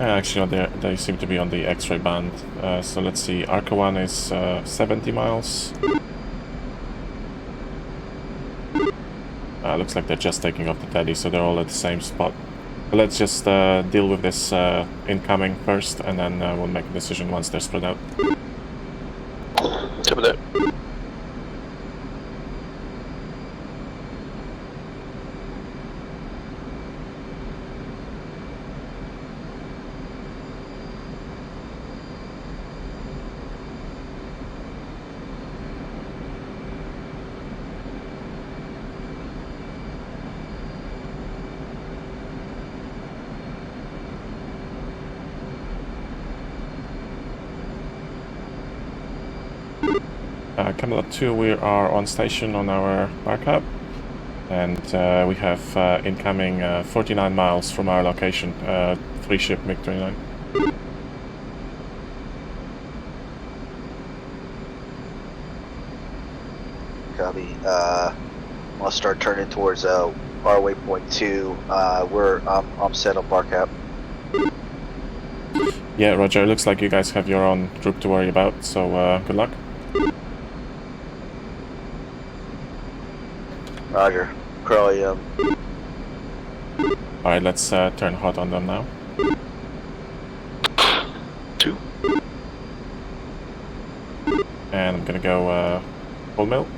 Actually, they seem to be on the X-ray band. So let's see. Arco 1 is 70 miles. Looks like they're just taking off the Teddy, so they're all at the same spot. But let's just deal with this incoming first, and then we'll make a decision once they're spread out. Tip of that. Camelot 2, we are on station on our bar cab, and we have incoming 49 miles from our location, 3-ship MiG-29. Copy. I'll start turning towards our waypoint 2. I'm set on bar cap. Yeah, roger. Looks like you guys have your own group to worry about, so good luck. Roger. Curly, Alright, let's turn hot on them now. 2. And I'm gonna go full mill.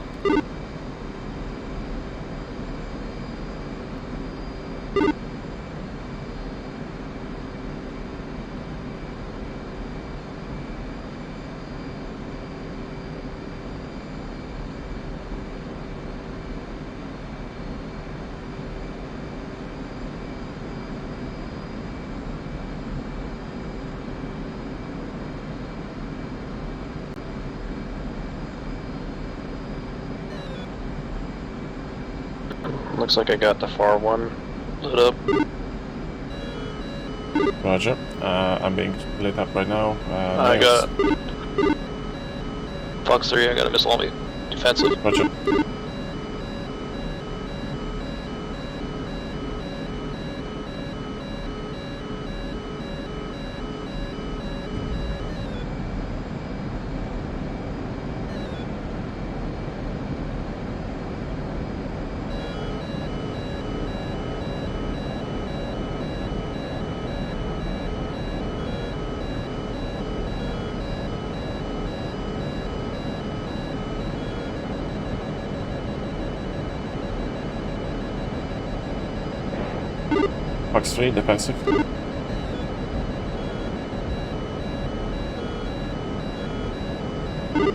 Looks like I got the far one lit up. Roger. I'm being lit up right now. I got Fox 3, I got a missile on me. Defensive. Roger. Fox 3, defensive.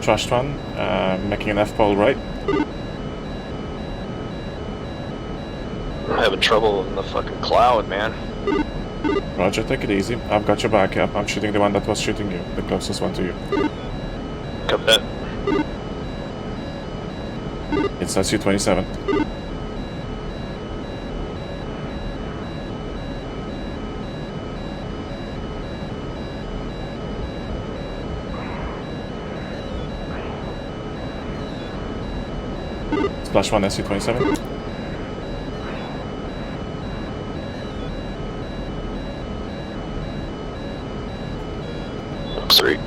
Trashed one, making an F-pole right. I'm having trouble in the fucking cloud, man. Roger, take it easy. I've got your back up. I'm shooting the one that was shooting you, the closest one to you. Copy that. It's SU-27. Splash 1 SU-27. Fox 3.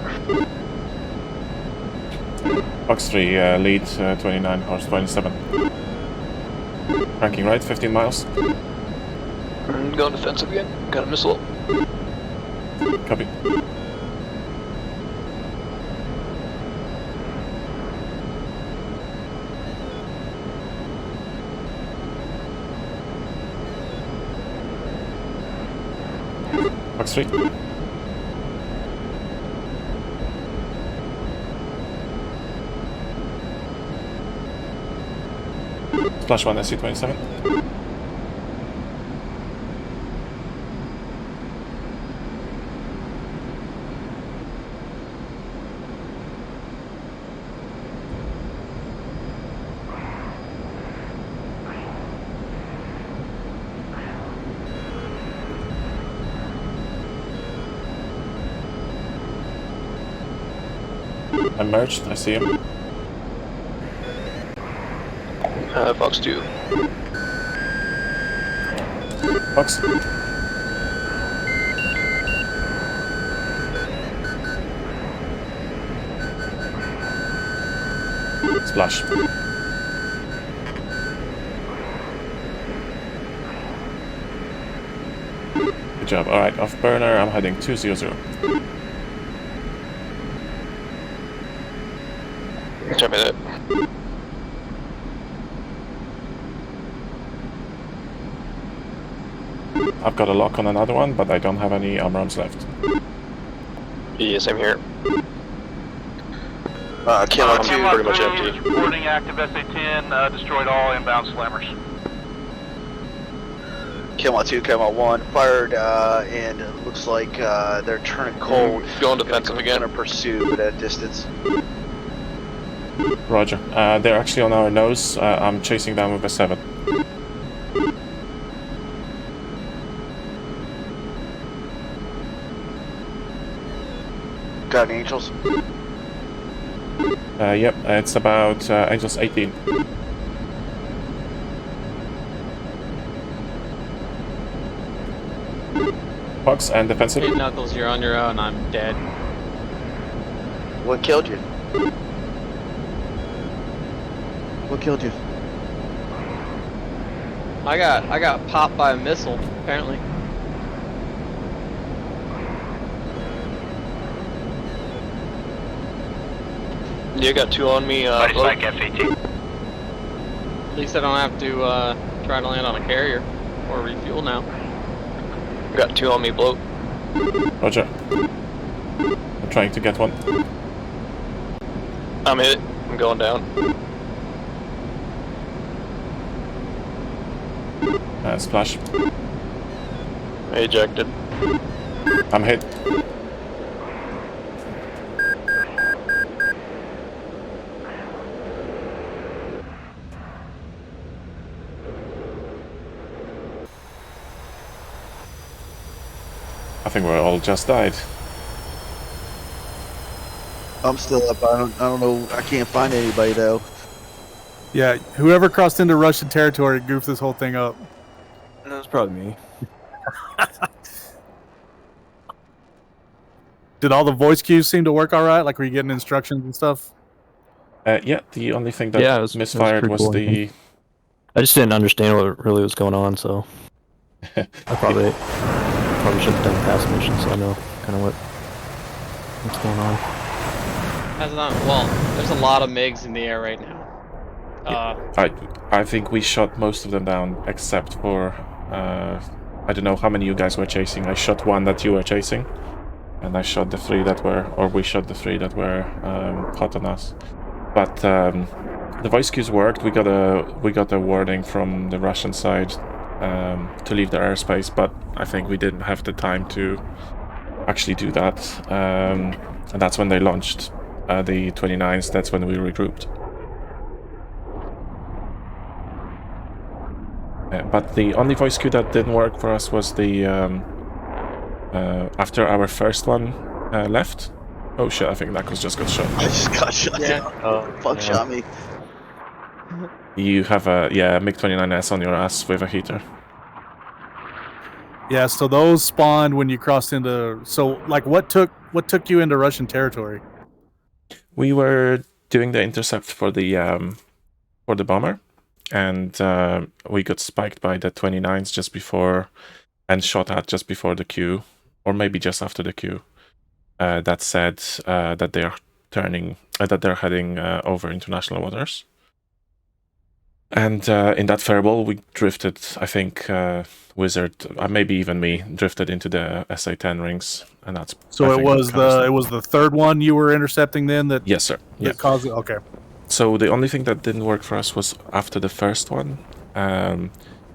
Fox 3, lead 29, horse 27. Ranking right, 15 miles. Going defensive again. Got a missile. Copy. Fox 3. Splash 1 SU-27. I'm merged, I see him. Fox 2. Fox. Splash. Good job. Alright, off burner, I'm heading 200. Tell me that. I've got a lock on another one, but I don't have any arms left. Yeah, same here. Kilo 2, pretty much empty. Reporting active SA-10, destroyed all inbound slammers. Kilo 2, Kilo 1, fired, and it looks like they're turning cold. Going defensive again. Gonna pursue, but at a distance. Roger. They're actually on our nose. I'm chasing them with a 7. Got any Angels? Yep, it's about Angels 18. Fox and defensive. Hey Knuckles, you're on your own. I'm dead. What killed you? What killed you? I got popped by a missile, apparently. You got 2 on me, At least I don't have to try to land on a carrier or refuel now. Got 2 on me, bloat. Roger. I'm trying to get one. I'm hit. I'm going down. Splash. I ejected. I'm hit. I think we all just died. I'm still up. I don't know. I can't find anybody though. Yeah, whoever crossed into Russian territory goofed this whole thing up. That's probably me. Did all the voice cues seem to work all right? Like, were you getting instructions and stuff? Yeah, the only thing that misfired was cool, the... I just didn't understand what really was going on, so... I probably should have done the past mission, so I know kind of what's going on. That's not, well, there's a lot of MiGs in the air right now. I think we shot most of them down, except for I don't know how many you guys were chasing. I shot one that you were chasing, and I shot the 3 that were, or we shot the 3 that were hot on us. But the voice cues worked. We got a warning from the Russian side to leave their airspace, but I think we didn't have the time to actually do that. And that's when they launched the 29s. That's when we regrouped. But the only voice cue that didn't work for us was the after our first one left. Oh shit! I think Knuckles just got shot. I just got shot. Yeah. Fuck shot me. You have a MiG-29S on your ass with a heater. Yeah, so those spawned when you crossed into. So, like, what took you into Russian territory? We were doing the intercept for the bomber, and we got spiked by the 29s just before, and shot at just before the queue, or maybe just after the queue. That said that they are turning, that they're heading over international waters. And in that fireball, we drifted, I think, Wizard, maybe even me, drifted into the SA-10 rings, and that's. So it was the third one you were intercepting then that. Yes, sir. That caused it. Okay. So the only thing that didn't work for us was after the first one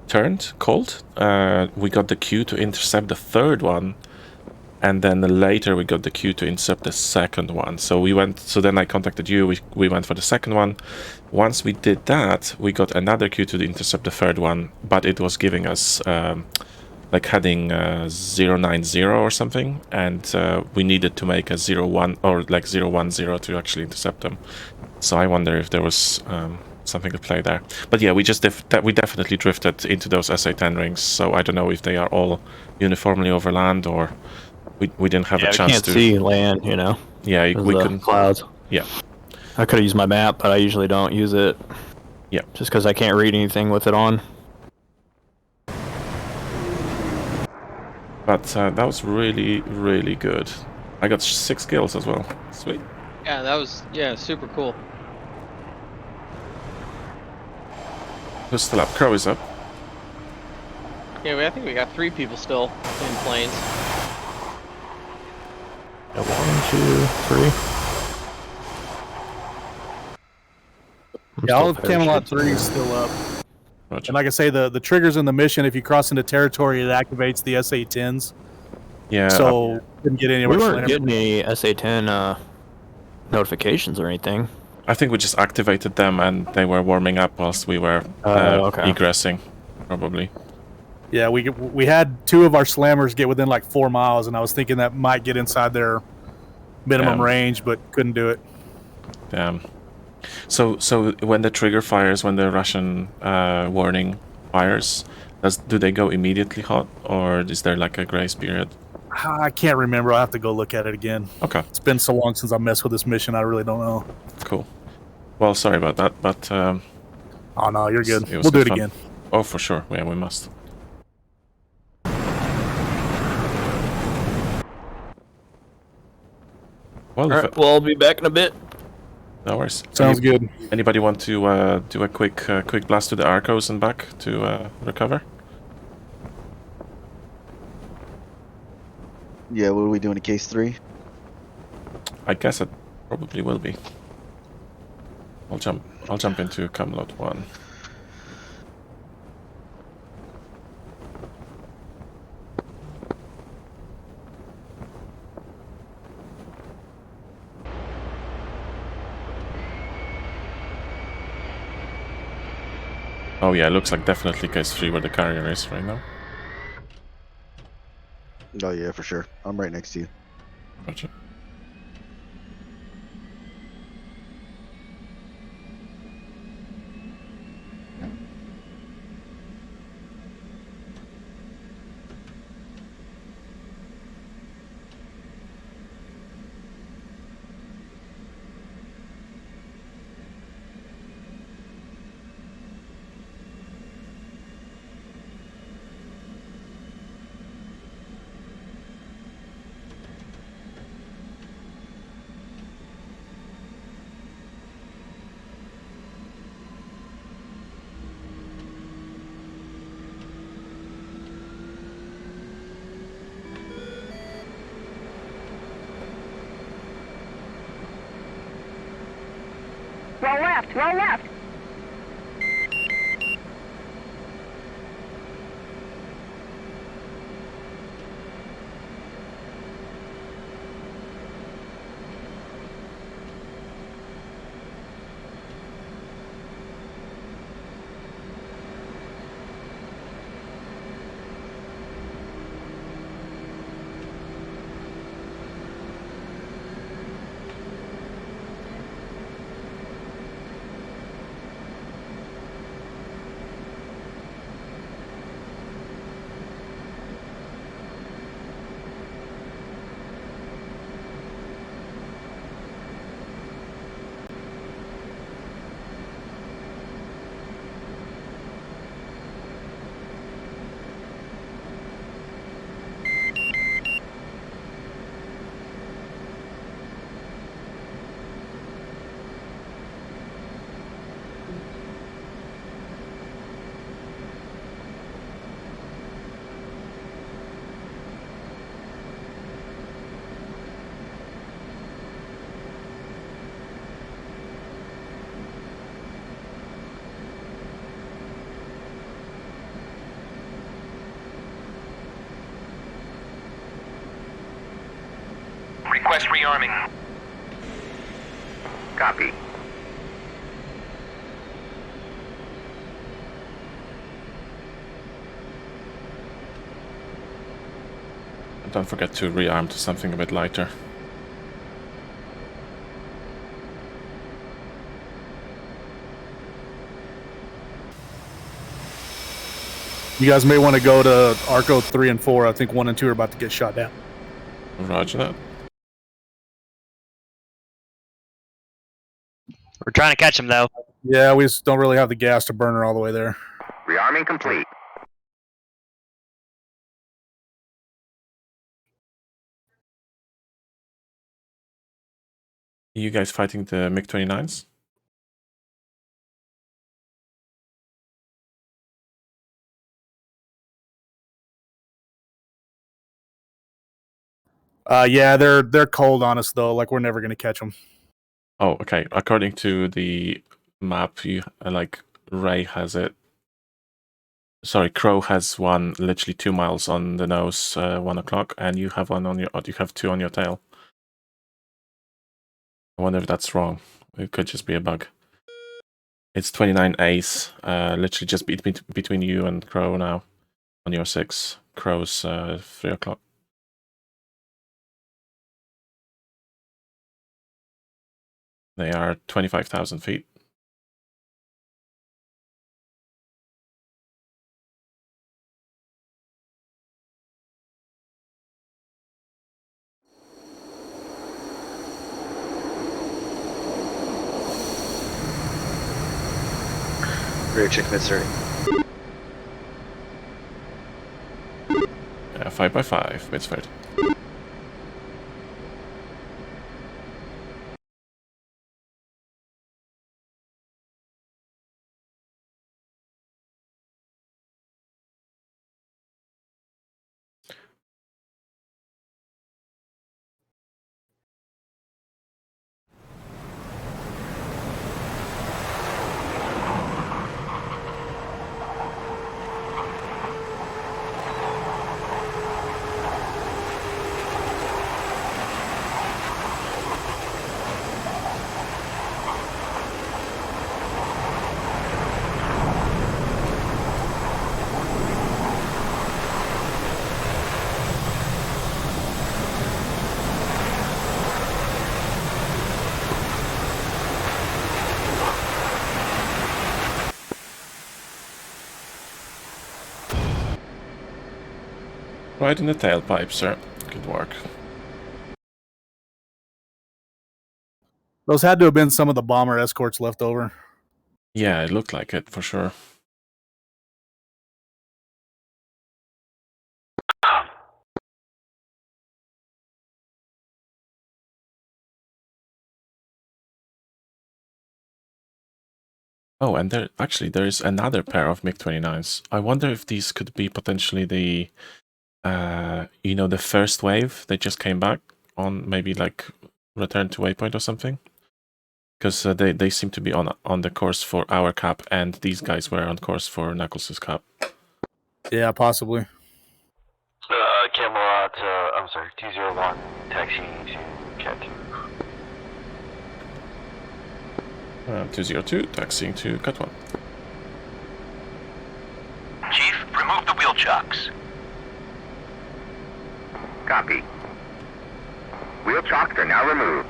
turned cold. We got the queue to intercept the third one, and then later we got the queue to intercept the second one. So we went. So then I contacted you. We went for the second one. Once we did that, we got another queue to intercept the third one, but it was giving us like heading 090 or something, and we needed to make a 01 or like 010 to actually intercept them. So I wonder if there was something at play there. But yeah, we just we definitely drifted into those SA-10 rings. So I don't know if they are all uniformly over land or we didn't have a chance to. We can't see land, you know. Yeah, we couldn't. Clouds. Yeah. I could have used my map, but I usually don't use it. Yeah. Just because I can't read anything with it on. But that was really, really good. I got 6 kills as well. Sweet. Yeah, that was super cool. Who's still up? Crow is up. Yeah, I think we got 3 people still in planes. 1, 2, 3. Yeah, all of Camelot 3 is still up. Roger. And like I say, the triggers in the mission, if you cross into territory, it activates the SA-10s. Yeah. So didn't get anywhere. We weren't getting any SA-10 notifications or anything. I think we just activated them and they were warming up whilst we were egressing, probably. Yeah, we had 2 of our slammers get within like 4 miles, and I was thinking that might get inside their minimum range, but couldn't do it. Damn. So when the trigger fires, when the Russian warning fires, do they go immediately hot, or is there like a grace period? I can't remember. I'll have to go look at it again. Okay. It's been so long since I messed with this mission, I really don't know. Cool. Well, sorry about that, but... oh, no, you're good. We'll do it again. Oh, for sure. Yeah, we must. Well, Alright, well, I'll be back in a bit. No worries. Sounds good. Anybody want to do a quick blast to the Arcos and back to recover? Yeah, what are we doing in case 3? I guess it probably will be. I'll jump into Camelot 1. Oh yeah, it looks like definitely case 3 where the carrier is right now. Oh yeah, for sure. I'm right next to you. Gotcha. Roll left, roll left. Request rearming. Copy. And don't forget to rearm to something a bit lighter. You guys may want to go to Arco 3 and 4. I think 1 and 2 are about to get shot down. Roger that. We're trying to catch him, though. Yeah, we just don't really have the gas to burn her all the way there. Rearming complete. Are you guys fighting the MiG-29s? Yeah, they're cold on us though. Like we're never gonna catch them. Oh, okay. According to the map, you like Ray has it. Sorry, Crow has one literally 2 miles on the nose, 1 o'clock, and you have one on your. You have 2 on your tail. I wonder if that's wrong. It could just be a bug. It's 29 A's, literally just between you and Crow now. On your 6, Crow's 3 o'clock. They are 25,000 feet. Rear check mid-30. 5x5, mid-30. Right in the tailpipe, sir. Good work. Those had to have been some of the bomber escorts left over. Yeah, it looked like it for sure. Oh, and there's another pair of MiG-29s. I wonder if these could be potentially the, the first wave that just came back on maybe like return to waypoint or something. Because they seem to be on the course for our cap, and these guys were on course for Knuckles' cap. Yeah, possibly. Camelot, I'm sorry, 201, taxiing to Cat 2. 202, taxiing to Cat 1. Chief, remove the wheel chocks. Copy. Wheel chocks are now removed.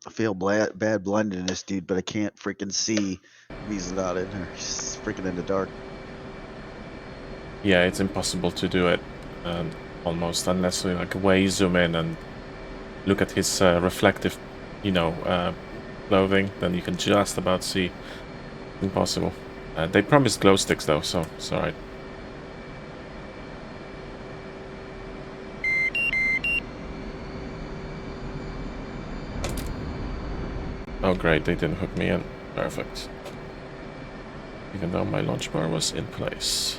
I feel bad blinding this dude, but I can't freaking see if he's not in there. He's freaking in the dark. Yeah, it's impossible to do it, almost, unless we like way zoom in and look at his reflective, clothing. Then you can just about see. Impossible. They promised glow sticks though, so it's alright. Oh great, they didn't hook me in. Perfect. Even though my launch bar was in place.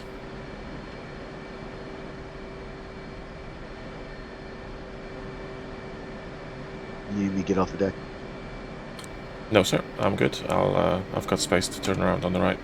You need me to get off the deck? No sir, I'm good. I've got space to turn around on the right.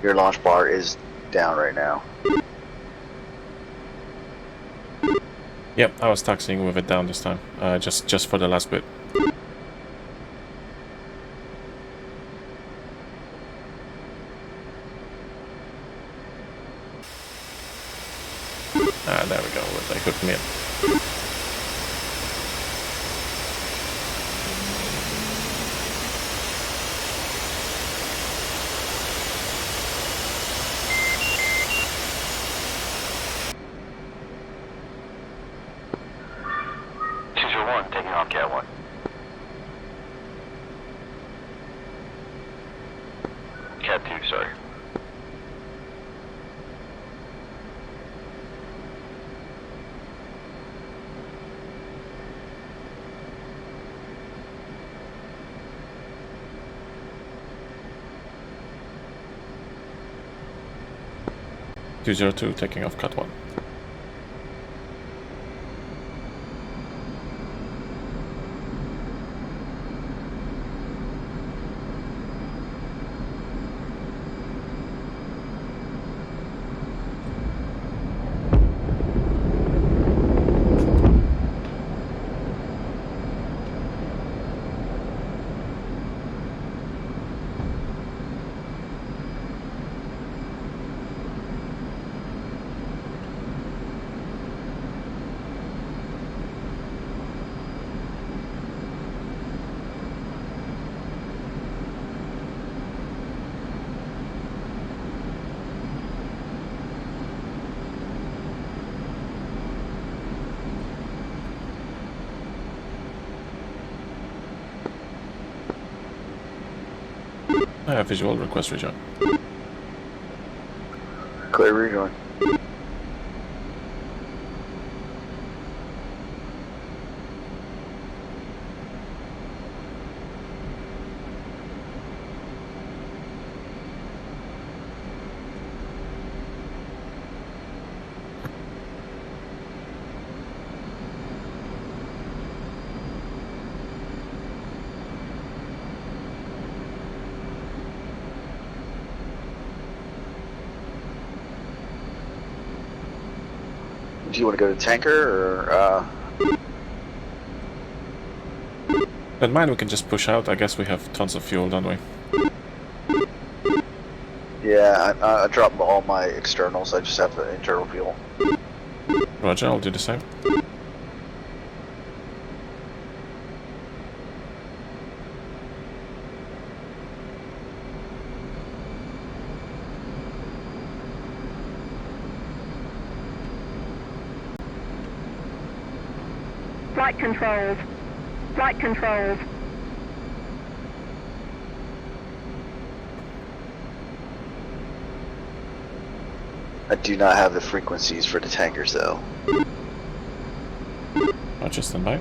Your launch bar is down right now. Yep, I was taxiing with it down this time, just for the last bit. There we go, they hooked me in. Taking off Cat 1. Cat 2, sorry. (202) taking off Cat 1. Visual request rejoin. Clear rejoin. Do you want to go to tanker or? Don't mind, we can just push out. I guess we have tons of fuel, don't we? Yeah, I dropped all my externals. I just have the internal fuel. Roger, I'll do the same. Flight controls. Flight controls. I do not have the frequencies for the tankers though. Roger, stand by.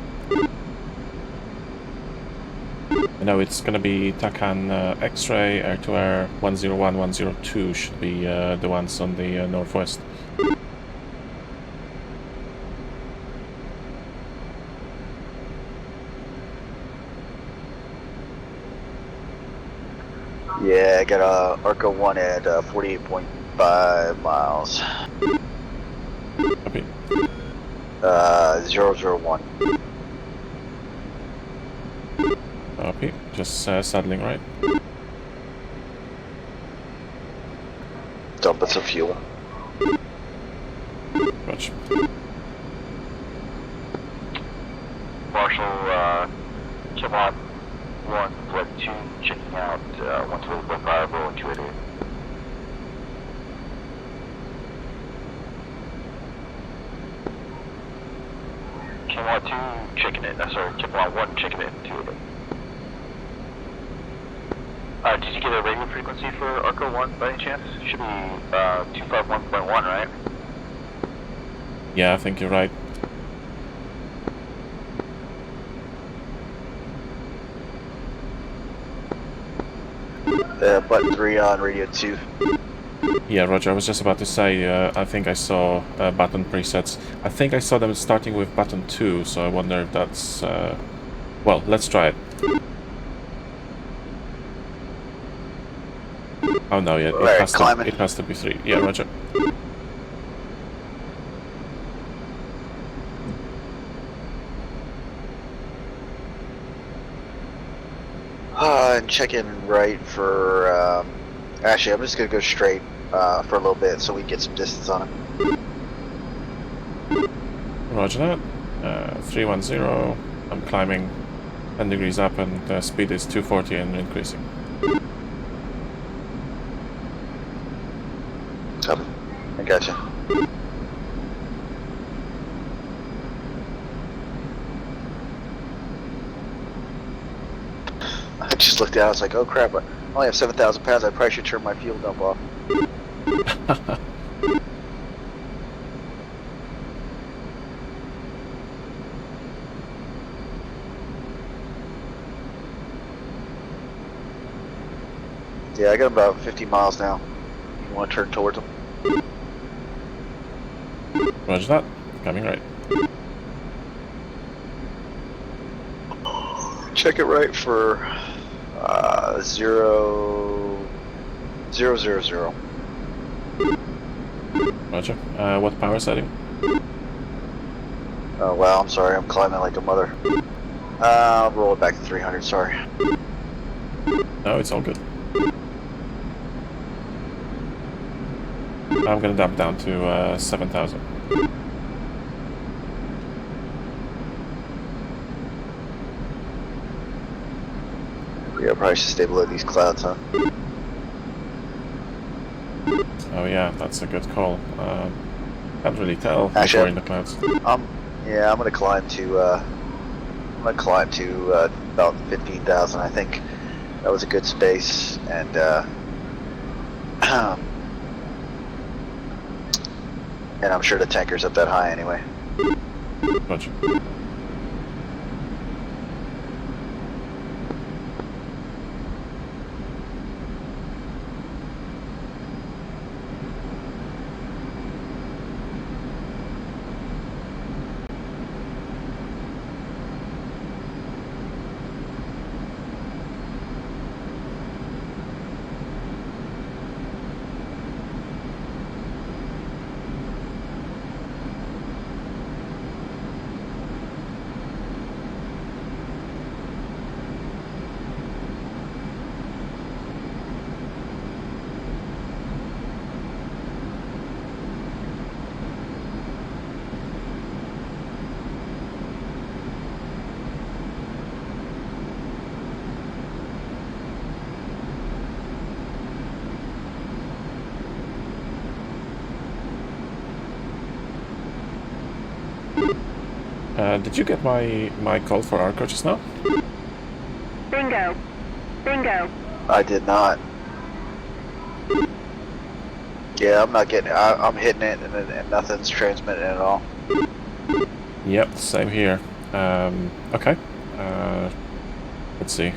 No, it's gonna be Takan X-ray, air-to-air 101, 102 should be the ones on the northwest. Yeah, I got a Arco 1 at 48.5 miles. Copy. 001. Copy. Just saddling right. Dumping some fuel. Roger. Marshall, Chevron 1, Flight 2, checking out 128.5, rolling 288. Chevron 2, checking it, sorry, Chevron 1, checking it, 288. Did you get a radio frequency for Arco 1 by any chance? Should be 251.1, right? Yeah, I think you're right. Button 3 on radio 2. Yeah, Roger, I was just about to say, I think I saw button presets. I think I saw them starting with button 2, so I wonder if that's... Well, let's try it. Oh no, yeah, it has to be 3. Yeah, Roger. And check in right for, actually I'm just gonna go straight for a little bit so we can get some distance on it. Roger that. 310. I'm climbing 10 degrees up and the speed is 240 and increasing. I gotcha. I just looked out, I was like, oh crap, I only have 7,000 pounds, I probably should turn my fuel dump off. Yeah, I got about 50 miles now. You want to turn towards them? Roger that. Coming right. Check it right for 0. Roger. What power setting? Oh wow, I'm sorry, I'm climbing like a mother. I'll roll it back to 300, sorry. No, it's all good. I'm gonna dump down to 7,000. Yeah, probably should stay below these clouds, huh? Oh yeah, that's a good call. Can't really tell if Actually, we're in the clouds. Yeah, I'm gonna climb to about 15,000. I think That was a good space, and and I'm sure the tanker's up that high anyway. Roger. Did you get my call for Arco just now? Bingo. Bingo. I did not. Yeah, I'm not getting. I'm hitting it, and nothing's transmitting at all. Yep, same here. Okay. Let's see.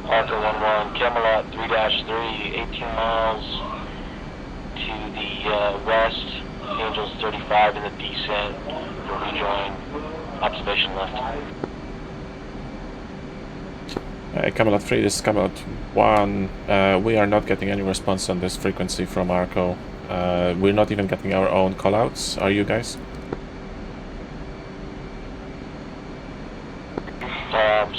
Arco 1-1, Camelot 3-3, 18 miles to the west, Angels 35 in the descent, for rejoin, observation left. Camelot 3, this is Camelot 1. We are not getting any response on this frequency from Arco. We're not even getting our own callouts. Are you guys?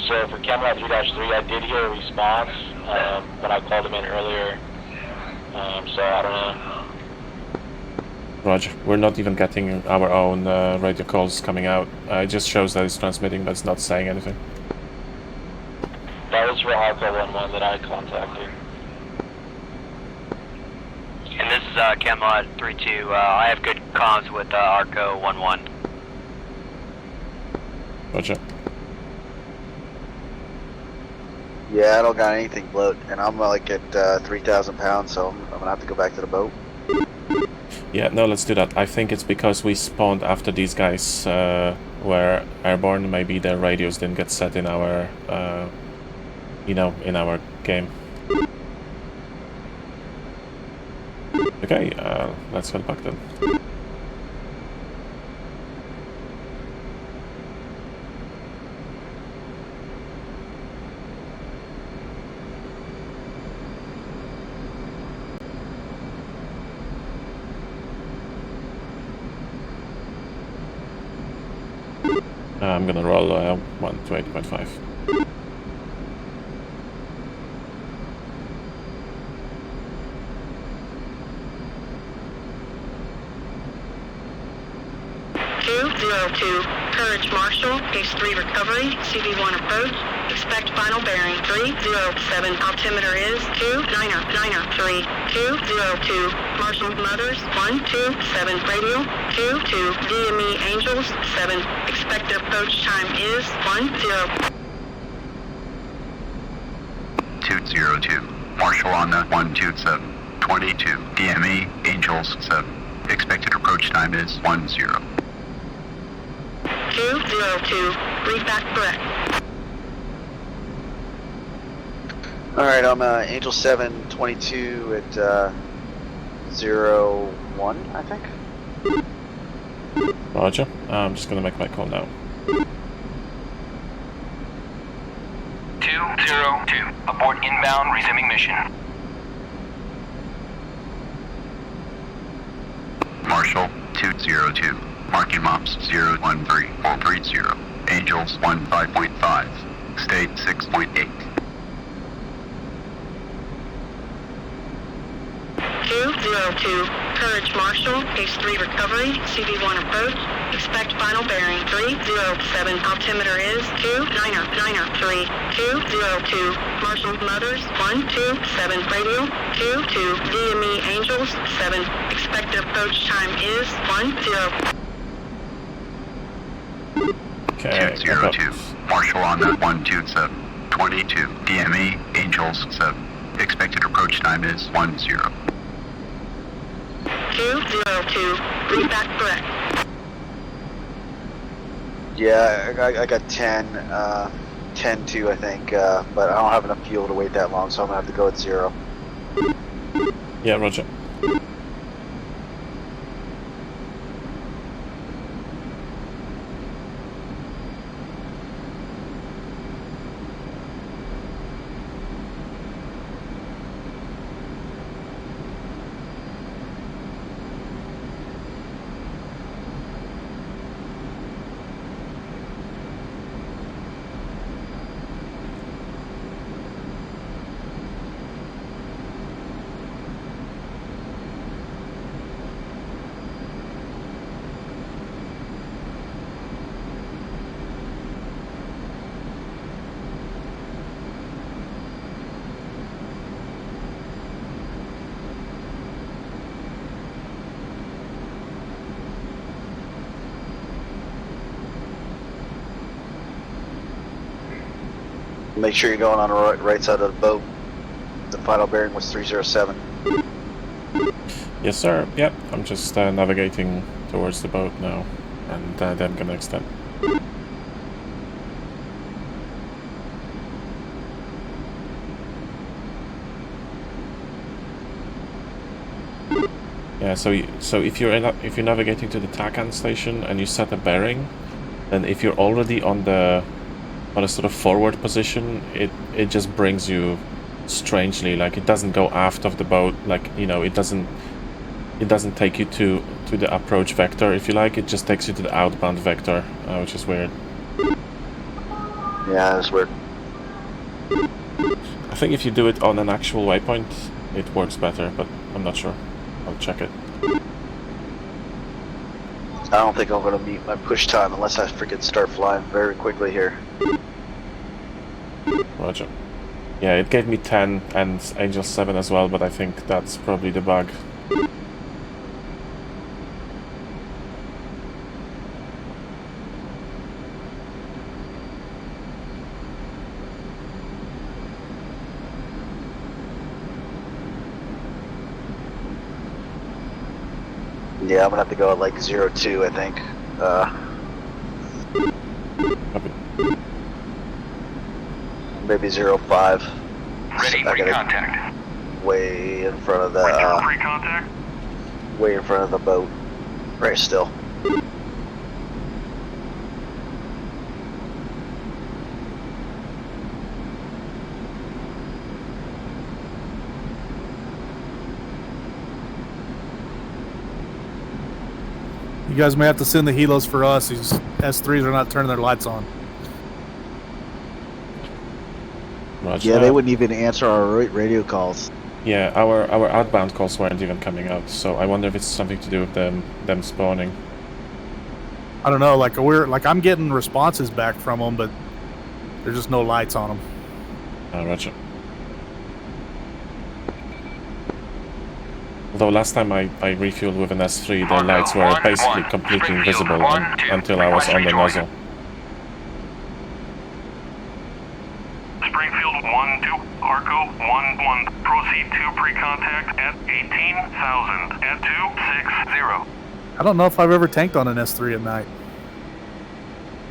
So for Camelot 3-3, I did hear a response, but I called him in earlier, so I don't know. Roger. We're not even getting our own radio calls coming out. It just shows that it's transmitting, but it's not saying anything. That was for Arco 1-1 that I contacted. And this is Camelot 3-2. I have good comms with Arco 1-1. Roger. Yeah, I don't got anything bloat, and I'm like at 3,000 pounds, so I'm gonna have to go back to the boat. Yeah, no, let's do that. I think it's because we spawned after these guys were airborne. Maybe their radios didn't get set in our, you know, in our game. Okay, let's head back then. I'm gonna roll 1 to 8.5. Courage Marshall, Pace 3 recovery, CV1 approach, expect final bearing 307, altimeter is 29993, 202, Marshall Motors 127, radio 22, DME Angels 7, expected approach time is 10. 202, Marshall on the 127, 22, DME Angels 7, expected approach time is 10. 202, read back correct. Alright, I'm Angel 7, 22 at 01, I think. Roger. I'm just gonna make my call now. 202, abort inbound, resuming mission. Marshall 202, marking MOPS 013430, Angels 15.5, state 6.8. 202. Courage Marshall, Pace 3 recovery, CV1 approach. Expect final bearing 307. Altimeter is 299er3. 202. Marshall Mothers 127. Radio 22. DME Angels 7. Expected approach time is 10. Okay. 202. Marshall on that 127. 22. DME Angels 7. Expected approach time is 10. 202. Read back correct. Yeah, I got 10-2, I think, but I don't have enough fuel to wait that long, so I'm gonna have to go at 0. Yeah, roger. Make sure you're going on the right side of the boat. The final bearing was 307. Yes, sir. Yep. I'm just navigating towards the boat now, and then gonna extend. Yeah. So if you're navigating to the TACAN station and you set a bearing, then if you're already on a sort of forward position, it just brings you strangely, like it doesn't go aft of the boat, like, you know, it doesn't take you to the approach vector, if you like. It just takes you to the outbound vector, which is weird. Yeah, that's weird. I think if you do it on an actual waypoint, it works better, but I'm not sure. I'll check it. I don't think I'm gonna meet my push time unless I freaking start flying very quickly here. Roger. Yeah, it gave me 10 and Angel 7 as well, but I think that's probably the bug. Yeah, I'm gonna have to go at like 02, I think. Maybe 05. Ready for contact. Way in front of the way in front of the boat. Right still. You guys may have to send the helos for us. These S3s are not turning their lights on. Roger. Yeah, they wouldn't even answer our radio calls. Yeah, our outbound calls weren't even coming out, so I wonder if it's something to do with them spawning. I don't know, like I'm getting responses back from them, but there's just no lights on them. Roger. Although last time I refueled with an S3, the lights were basically completely invisible until I was on the nozzle. Springfield 1-2, Arco 1-1, proceed to pre-contact at 18,000 at 260. I don't know if I've ever tanked on an S3 at night.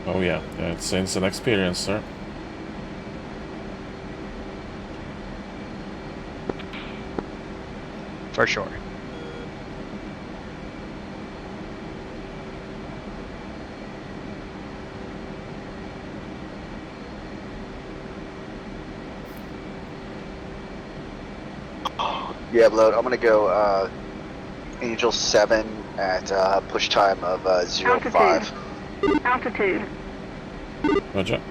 Oh yeah, it's an experience, sir. For sure. Yeah, load. I'm gonna go Angel 7 at push time of 05. Altitude. Roger.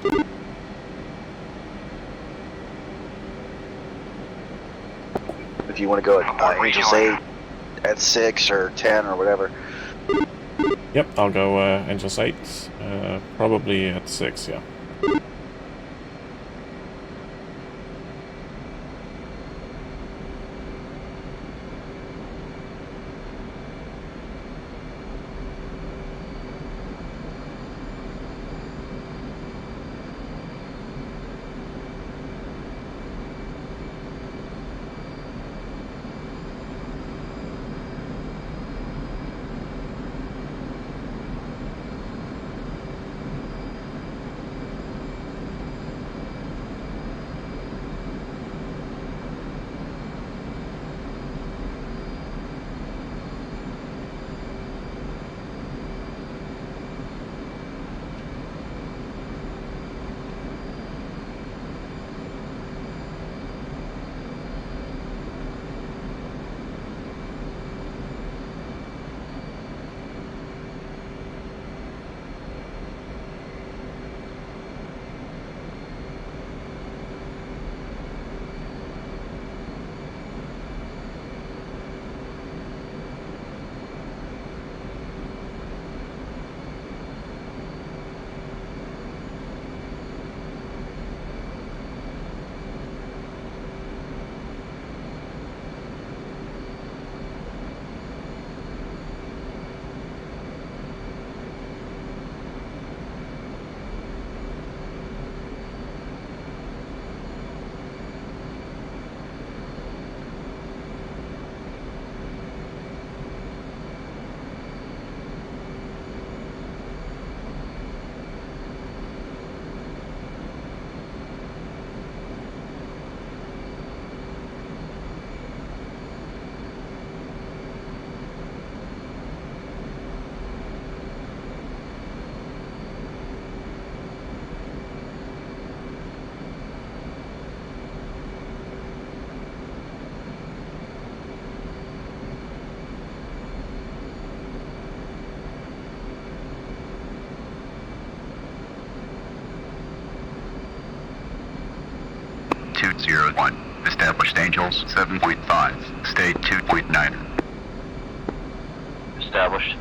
if you want to go at Angels 8 at 6 or 10 or whatever. Yep, I'll go Angels 8, probably at 6, yeah. Established Angels 7.5. State 2.9. Established.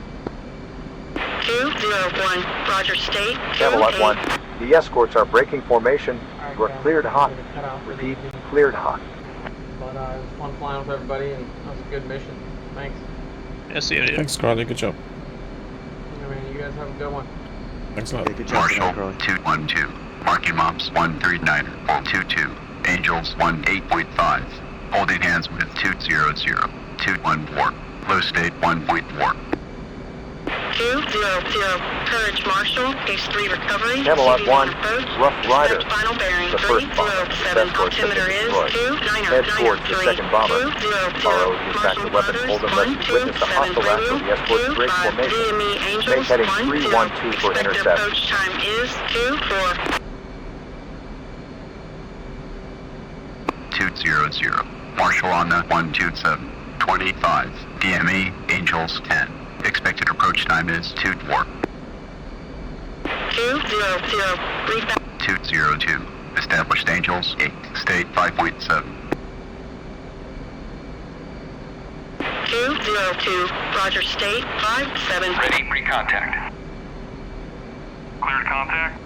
201. Roger, state. Camelot 1. The escorts are breaking formation. You are cleared hot. Repeat, cleared hot. But it was fun flying with everybody, and that was a good mission. Thanks. Yeah, see you. Thanks, Carly. Good job. I mean, you guys have a good one. Thanks a lot. Good job, Marshall Carly. 212. Marking Mops 139. 22. Angels 18.5. Holding hands with 200. 214. Low state 1.4. 200. Courage Marshall. Case 3 recovery. Camelot CV 1. approach. Rough Rider. Expect final bearing. The first bomber. 307. Altimeter is 29. Head towards the second bomber. 200. Borrow the distracted weapon. Hold them left to witness the hostile after the escorts break formation. DME Angels Make heading 1-0. 312 for Expected intercept. approach time is 2-4. 200. Marshall on the 127. 25. DME Angels 10. Expected approach time is 2-4. 200. Brief back. 202. Established Angels 8. State 5.7. 202. Roger, state 57. Ready, pre-contact. Cleared contact.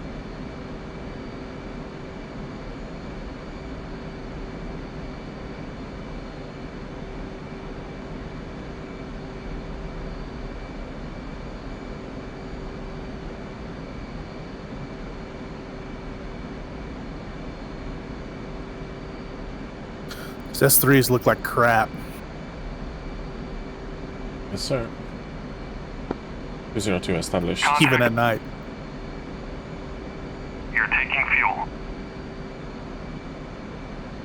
S3s look like crap. Yes, sir. 202 established. Even at night. You're taking fuel.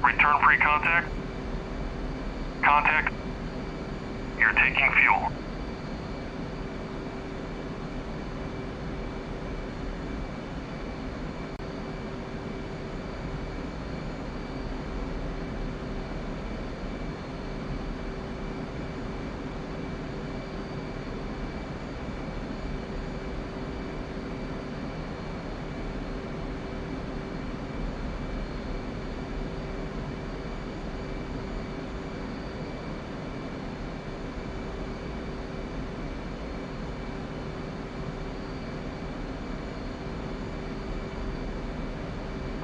Return pre-contact. Contact. You're taking fuel.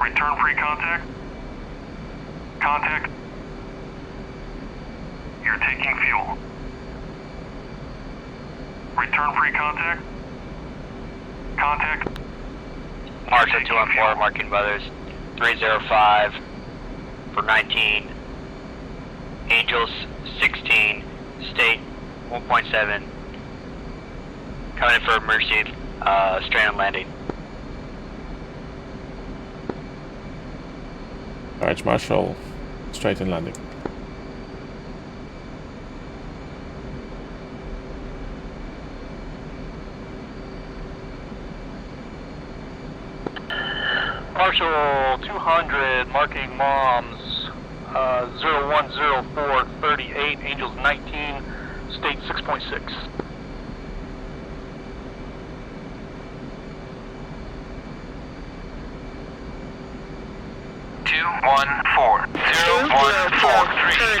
Return pre-contact. Contact. You're taking fuel. Return pre-contact. Contact. Marshall 214, marking weathers 305 for 19. Angels 16, state 1.7. Coming in for emergency strand and landing. Alright, Marshall, straight in landing. Marshall 200, marking moms 010438, Angels 19, state 6.6.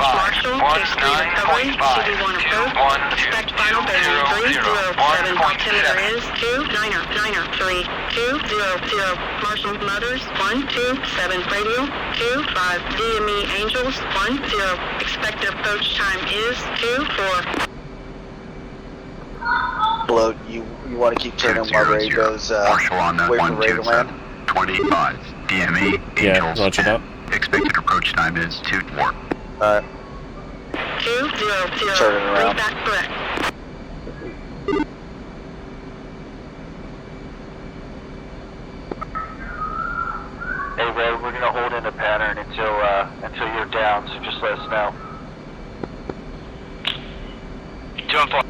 Marshall, Case 3 recovery, CV1 approved. Expect final bearing 307. Altimeter is 29093 200. Marshall Mothers 127 radio 25. DME Angels 10. Expected approach time is 24. Bloat, you want to keep turning while Ray goes Marshall on that wait for Ray to land? 25. DME, Yeah, Angels roger 10. that. Expected approach time is 2-4. 200. Turn it around. Read back correct. Hey Ray, we're gonna hold in a pattern until you're down, so just let us know. 214.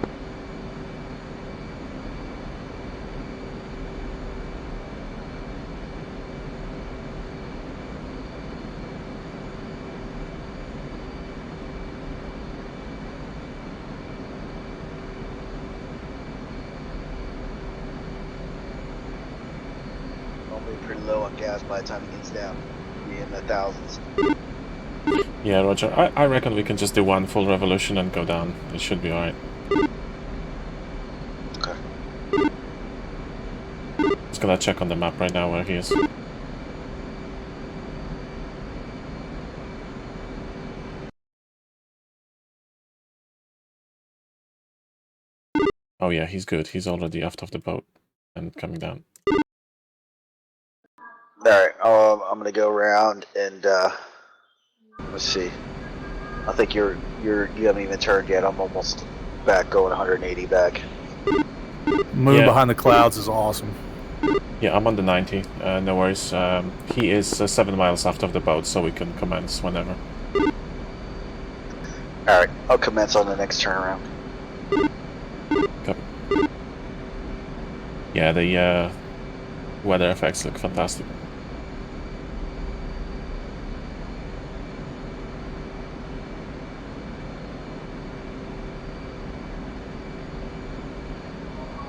Normally pretty low on gas by the time he gets down. Be in the thousands. Yeah, roger. I reckon we can just do one full revolution and go down. It should be alright. Okay. Just gonna check on the map right now where he is. Oh yeah, he's good. He's already aft of the boat and coming down. Alright, I'm gonna go around and let's see. I think you haven't even turned yet. I'm almost back, going 180 back. Moon behind the clouds is awesome. Yeah, I'm on the 90. No worries. He is 7 miles aft of the boat, so we can commence whenever. Alright, I'll commence on the next turnaround. Copy. Yeah, the weather effects look fantastic.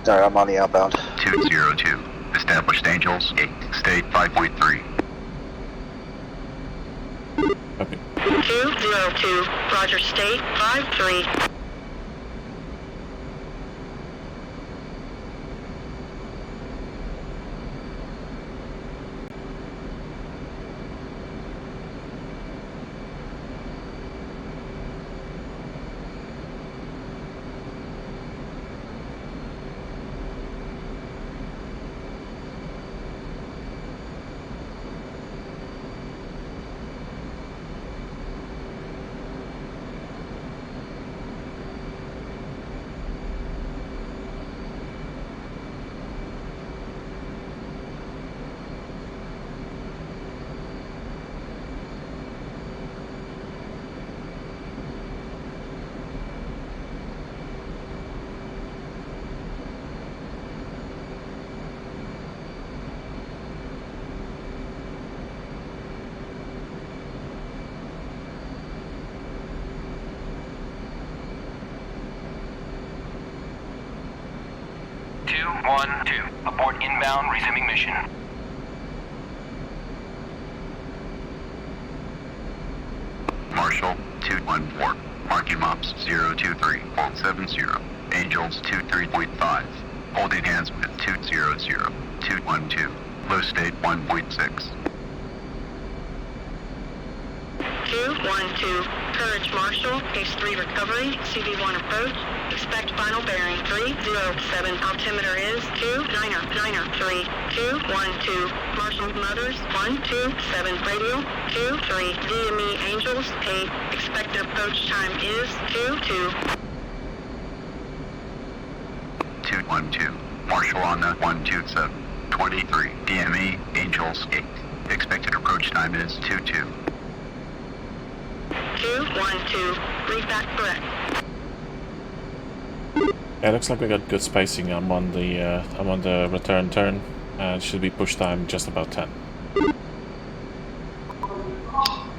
Alright, I'm on the outbound. 202. Established Angels 8. State 5.3. Copy. 202. Roger, state 53. Abort inbound, resuming mission. Marshall 214. Marking mops 023.70. Angels 23.5. Holding hands with 200. 212. Low state 1.6. 212. Courage Marshall, case 3 recovery, CV1 approach. Expect final bearing 307. Altimeter is 29093. 212. Marshall Mothers 127. Radial 23. DME Angels 8. Expected approach time is 22. 212. Marshall on the 127. 23. DME Angels 8. Expected approach time is 22. 212. Read back correct. Yeah, looks like we got good spacing. I'm on the return turn. It should be push time just about 10.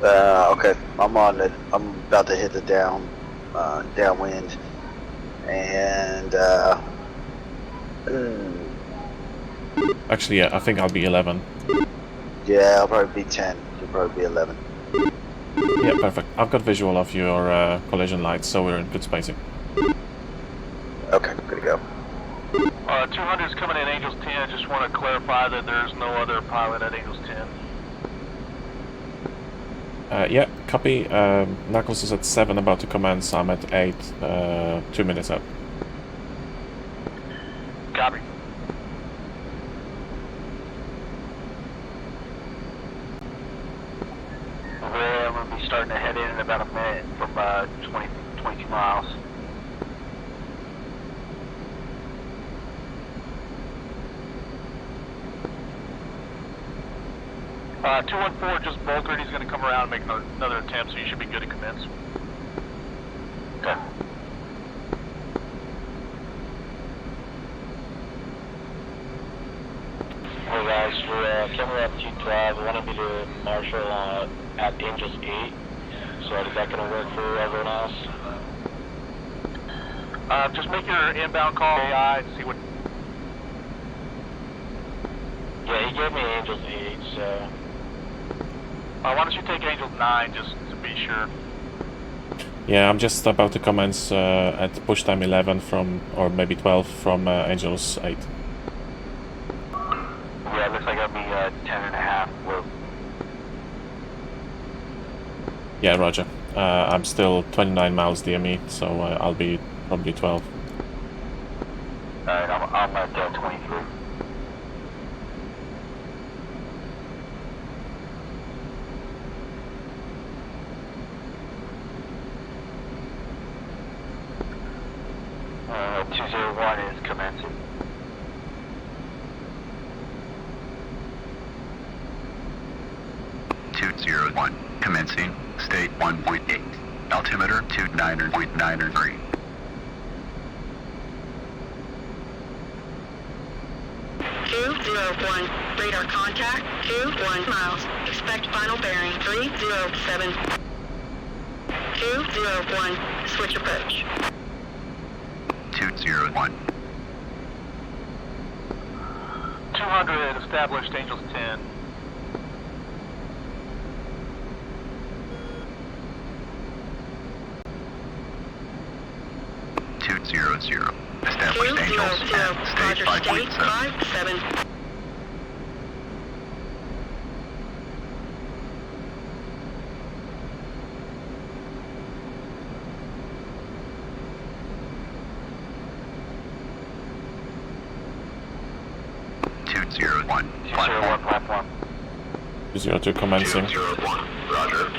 Okay, I'm on it. I'm about to hit the downwind, and Actually, yeah, I think I'll be 11. yeah, I'll probably be 10. You'll probably be 11. Yeah, perfect. I've got visual of your collision lights, so we're in good spacing. Okay, good to go. 200 is coming in Angels 10. I just want to clarify that there's no other pilot at Angels 10. Yeah, copy. Knuckles is at 7, about to commence. I'm at 8, 2 minutes out. Copy. I'm going to be starting to head in about a minute from 22 miles. Uh, 214 just bolted. He's going to come around and make another attempt, so you should be good to commence. Okay. Hey guys, for camera up 212, I wanted me to marshal at Angels 8. So is that going to work for everyone else? Just make your inbound call AI and see what... Yeah, he gave me Angels 8, so... why don't you take Angel 9 just to be sure? Yeah, I'm just about to commence at push time 11 from, or maybe 12 from Angels 8. Yeah, it looks like I'll be 10.5. Yeah, roger. I'm still 29 miles DME, so I'll be probably 12. Alright, I'm at 23. Uh, 201 is commencing. Commencing. State 1.8. Altimeter 29.93. 201. Radar contact 21 miles. Expect final bearing 307. 201. Switch approach. 201. 200 established Angels 10. Established Angels 10. State 5.7. 57. Platform. 202 commencing. 201. Roger.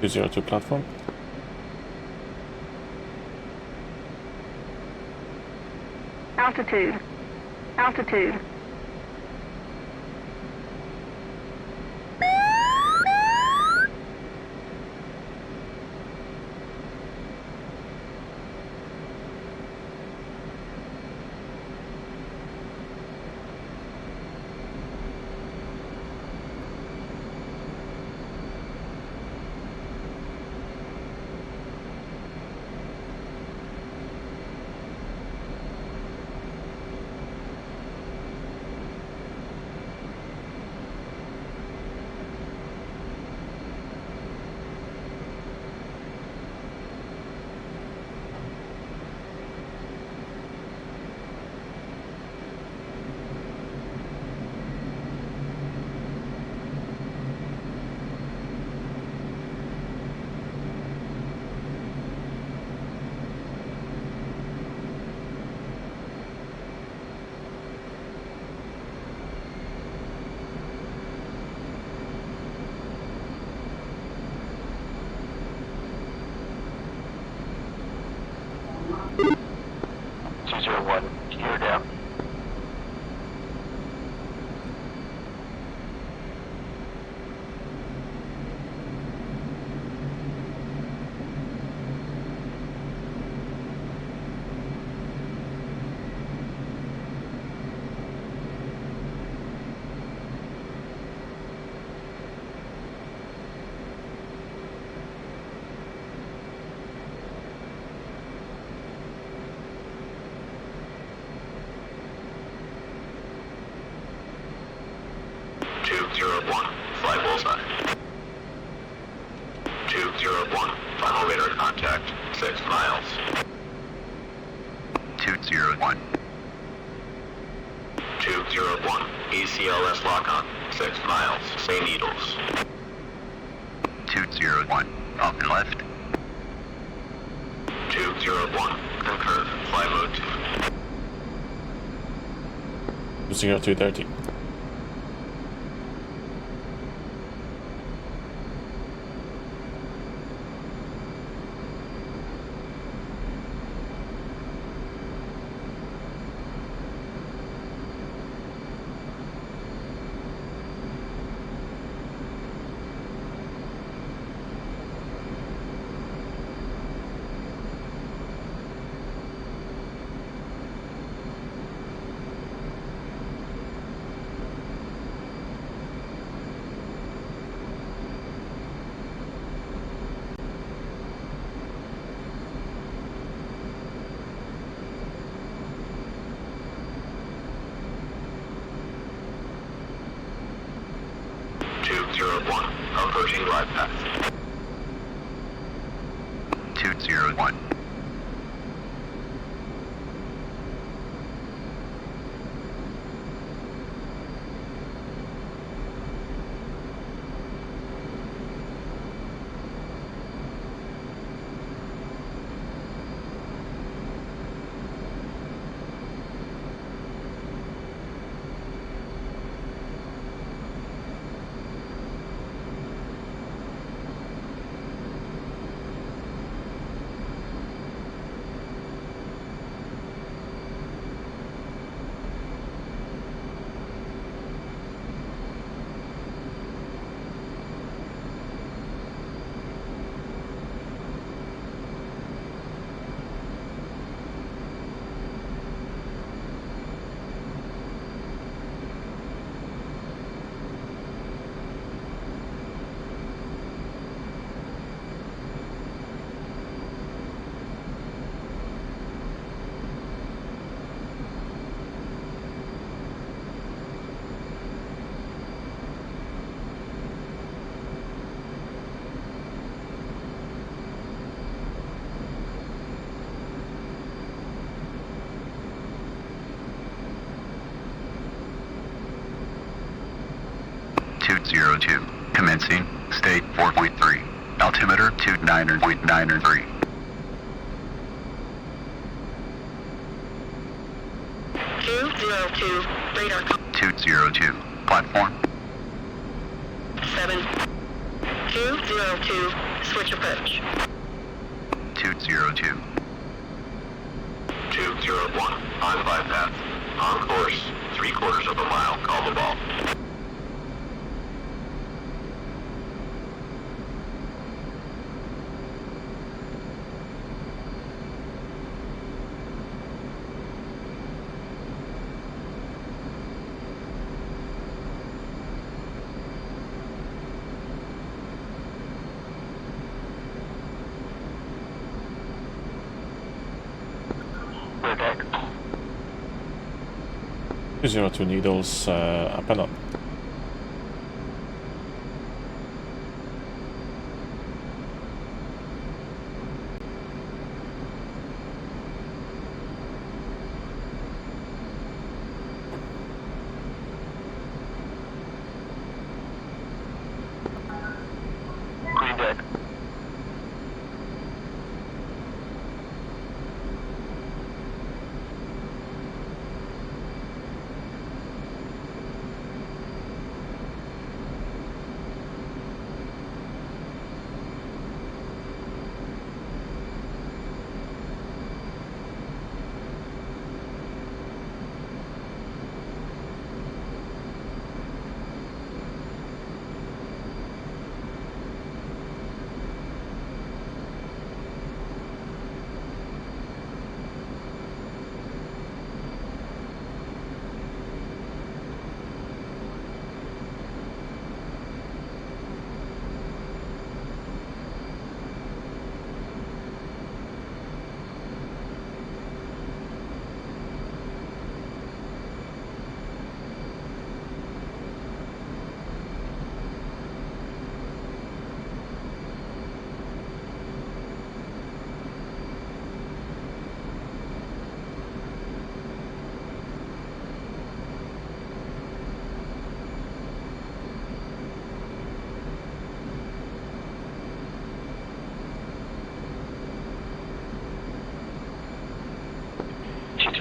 .202 platform. Altitude. 201, gear down. Fly bullseye. 201, final radar contact, 6 miles. 201. 201, ECLS lock-on, 6 miles, say needles. 201, up and left. 201, concur, fly mode 2. 230. Approaching glide path. 201. Commencing, state 4.3, altimeter 29.93. 202, radar. 202, platform. 7. 202, switch approach. 202. 201, on bypass, on course, 3/4 of a mile, call the ball. 202 needles, up and up. Green deck.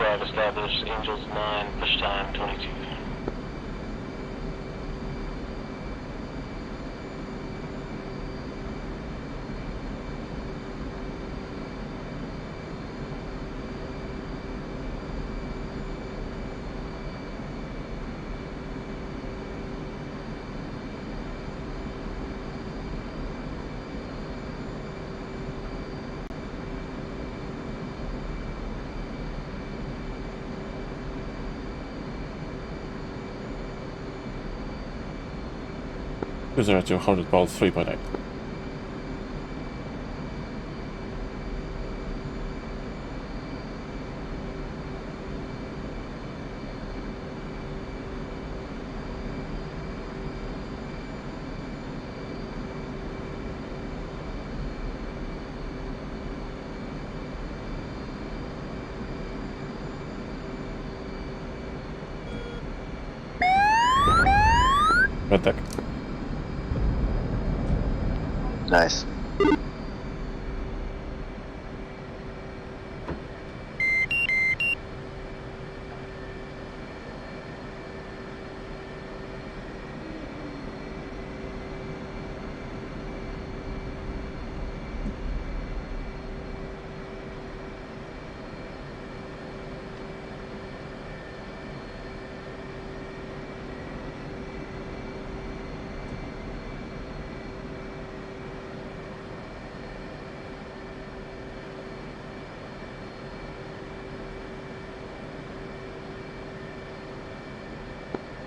212, establish Angels 9, push time 22. Cruiser at your 100 ball 3.8. Red deck. Nice.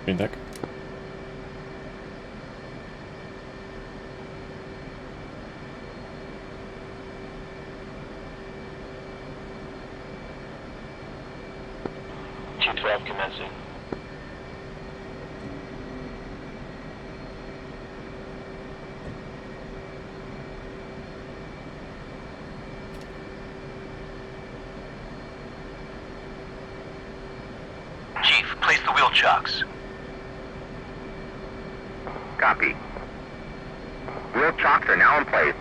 Green deck. G12 commencing. Chief, place the wheel chocks. Copy. Wheel chocks are now in place.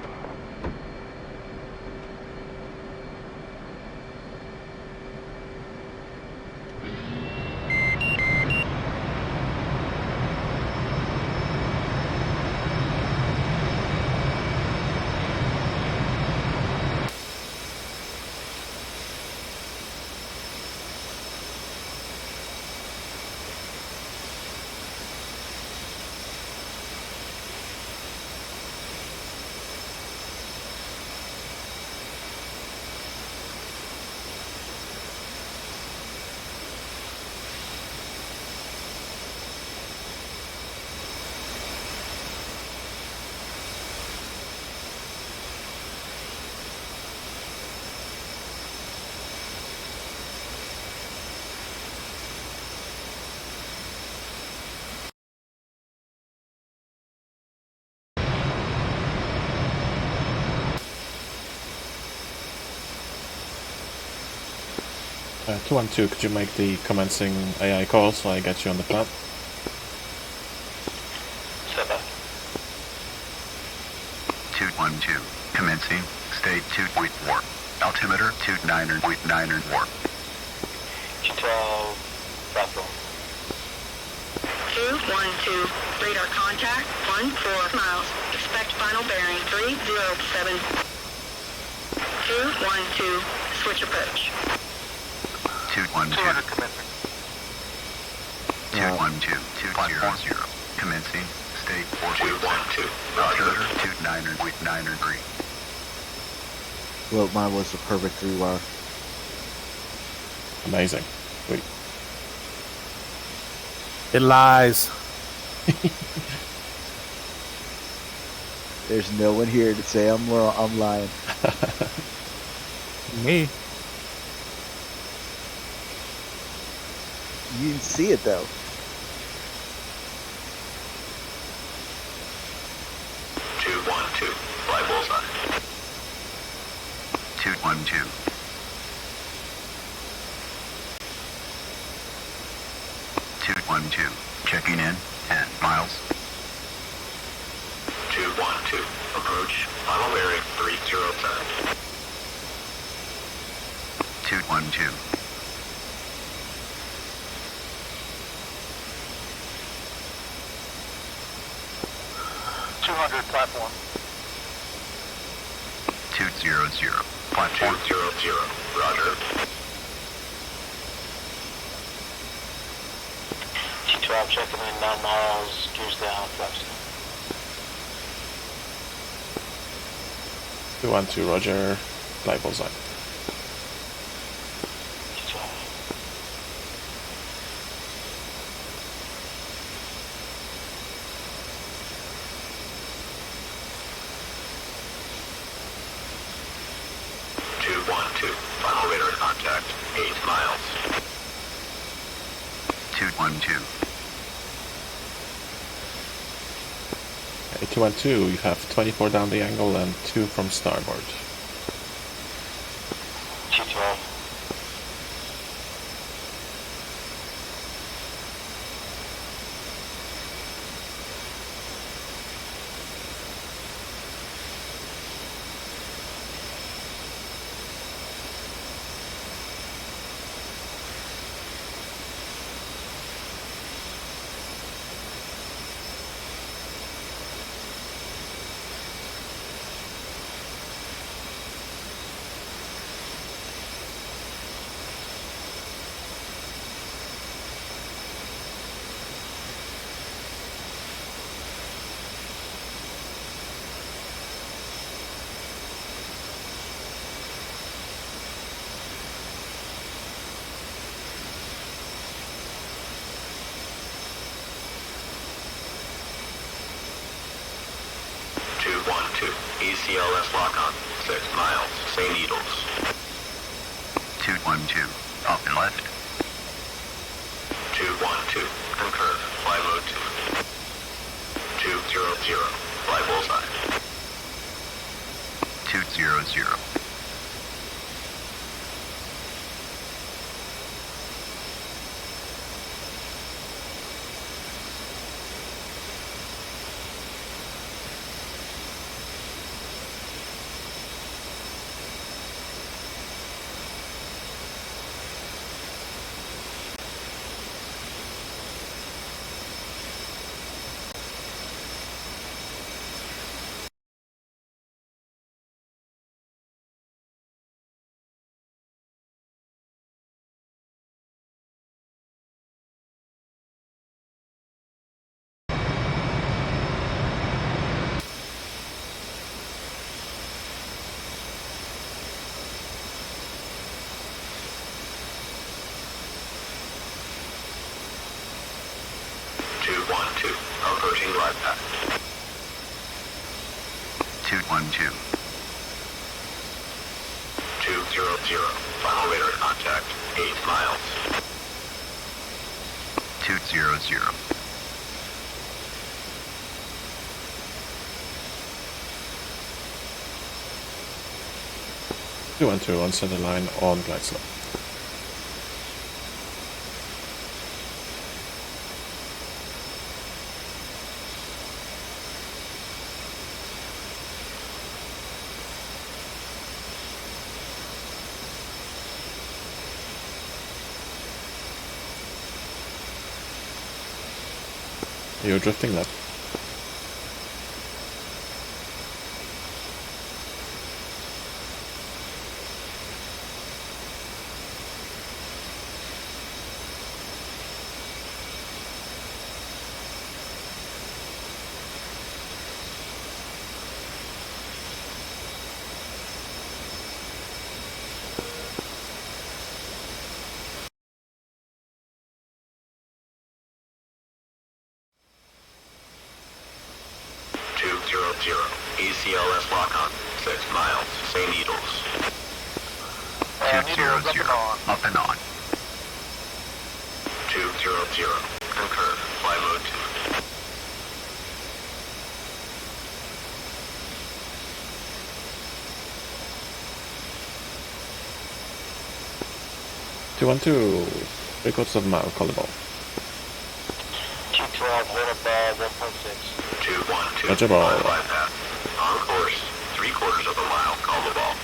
Uh, 212, could you make the commencing AI call so I get you on the plan? Step back. 212, commencing, state 2.4, altimeter 29.94. G12, platform. 212, radar contact 14 miles. Expect final bearing 307. 212, switch approach. 212. commencing. 212, 240, commencing, state 4.2, altimeter 29.93. Well, mine was the perfect 3-wire. Amazing. Sweet. It lies. There's no one here to say I'm lying. Me. You didn't see it though. Two, 212. 212. Checking in. 10 miles. 212. Approach. Final bearing 307. 212. 200 platform. 200. Platform 200. Roger. T12 checking in 9 miles, gears down, flaps. 212, roger. Fly bullseye. Final radar contact, 8 miles. 212. 212, you have 24 down the angle and 2 from starboard. T12. ECLS lock on, 6 miles, St. Needles. 212, up and left. 212, concur, fly mode 2. 200, fly bullseye. 200. Approaching glide path. 212. 200. Final radar contact. 8 miles. 200. Two and two on center line on glide slope. You're drifting left. ECLS lock on, 6 miles, St. Needles. 200, up and on. 200, concur, fly mode 2. 212, 3/4 of a mile, call the ball. 212, hold up 1.6. 212, Roger ball. fly path. On course, 3/4 of a mile, call the ball.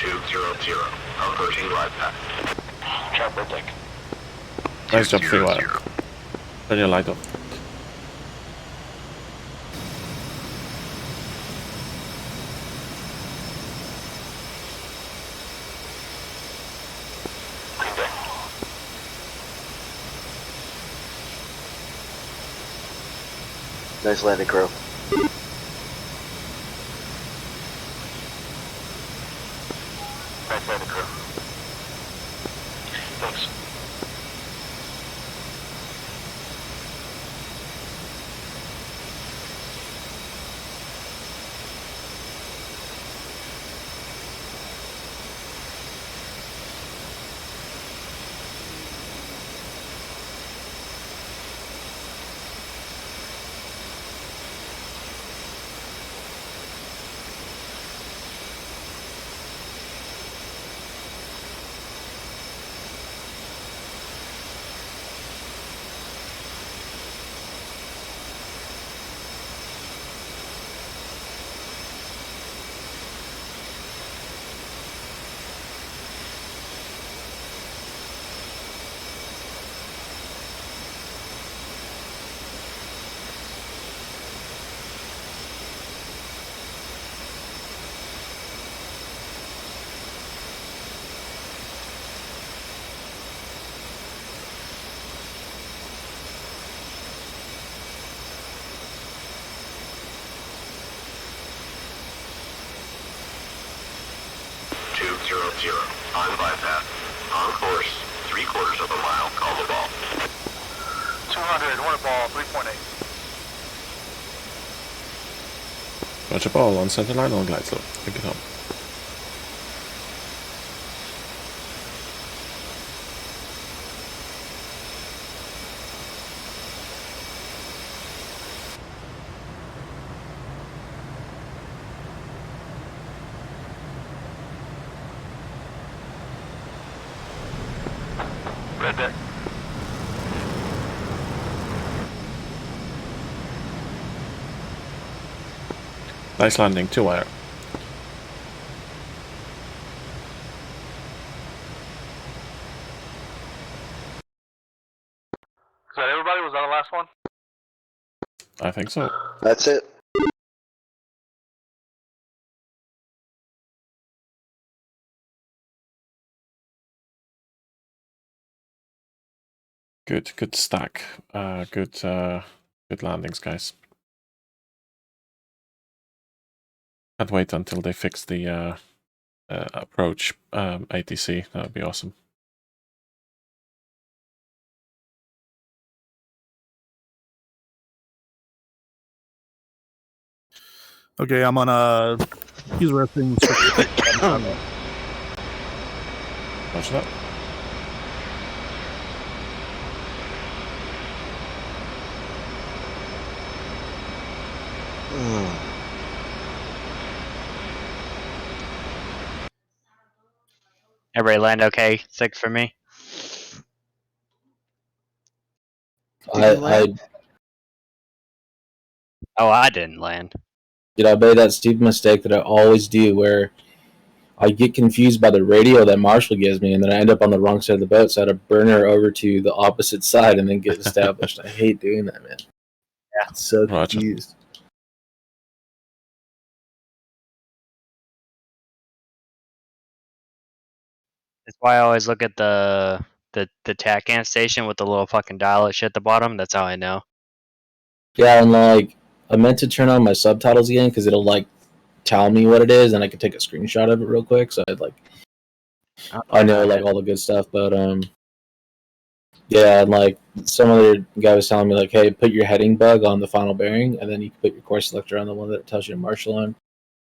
200, approaching glide path. Chopper deck. Nice job, Freewire. Turn your light off. Nice landing, crew. Nice landing, crew. Thanks. On bypass. On course. 3/4 of a mile. Call the ball. 200, hornet ball, 3.8. Roger ball on center line on glide slope. Pick it up. Red deck. Nice landing, 2-wire. Is that everybody? Was that the last one? I think so. That's it. Good stack. Good landings, guys. Can't wait until they fix the approach ATC. That would be awesome. Okay, I'm on a user resting. Watch that. Everybody land okay? 6 for me. I didn't land. I made that stupid mistake that I always do, where I get confused by the radio that Marshall gives me, and then I end up on the wrong side of the boat. So I had to burn her over to the opposite side and then get established. I hate doing that, man. Yeah, it's so confused. That's why I always look at the TACAN station with the little fucking dial shit at the bottom. That's how I know. Yeah, and like I meant to turn on my subtitles again because it'll like tell me what it is, and I can take a screenshot of it real quick. So I'd like I know like all the good stuff, but yeah, and like some other guy was telling me like, hey, put your heading bug on the final bearing, and then you can put your course selector on the one that tells you to marshal on.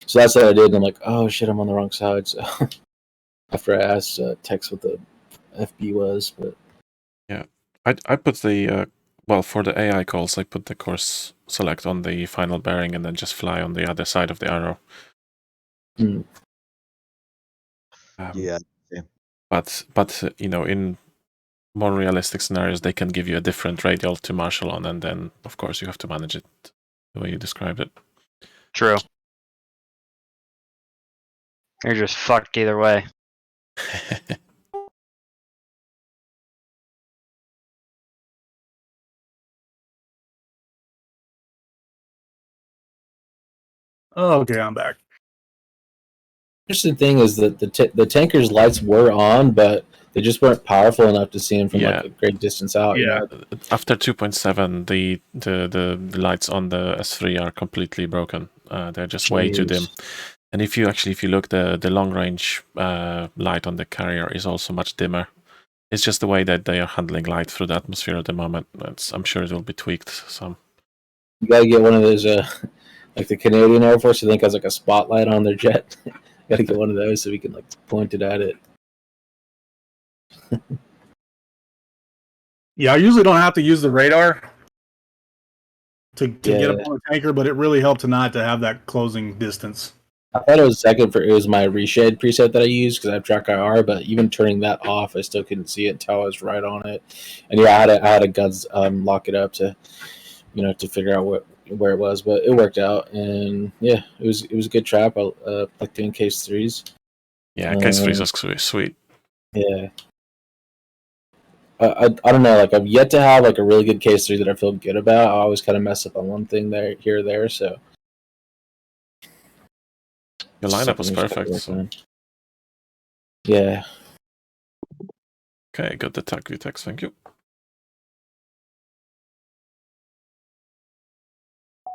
So that's what I did, and I'm like, oh shit, I'm on the wrong side. So after I asked Tex what the FB was, but yeah, I put the well, for the AI calls, I put the course select on the final bearing and then just fly on the other side of the arrow. Yeah. But you know, in more realistic scenarios, they can give you a different radial to marshal on, and then of course you have to manage it the way you described it. True. You're just fucked either way. Okay, I'm back. Interesting thing is that the tanker's lights were on, but they just weren't powerful enough to see him from like a great distance out. You know? After 2.7, the lights on the S3 are completely broken. They're just way too dim. And if you look, the long range light on the carrier is also much dimmer. It's just the way that they are handling light through the atmosphere at the moment. I'm sure it will be tweaked some. You gotta get one of those, like the Canadian Air Force, I think has like a spotlight on their jet. Gotta get one of those so we can like point it at it. Yeah, I usually don't have to use the radar to get up on the tanker, but it really helped tonight to have that closing distance. I thought it was second for it was my reshade preset that I used because I have track IR, but even turning that off, I still couldn't see it until I was right on it. And yeah, I had to guns lock it up to, to figure out where it was, but it worked out. And yeah, it was a good trap. I like doing case threes. Yeah, case threes are sweet. Yeah. I don't know. Like I've yet to have like a really good case three that I feel good about. I always kind of mess up on one thing here or there. So your lineup was perfect. So. Yeah. Okay, got the tag view text. Thank you.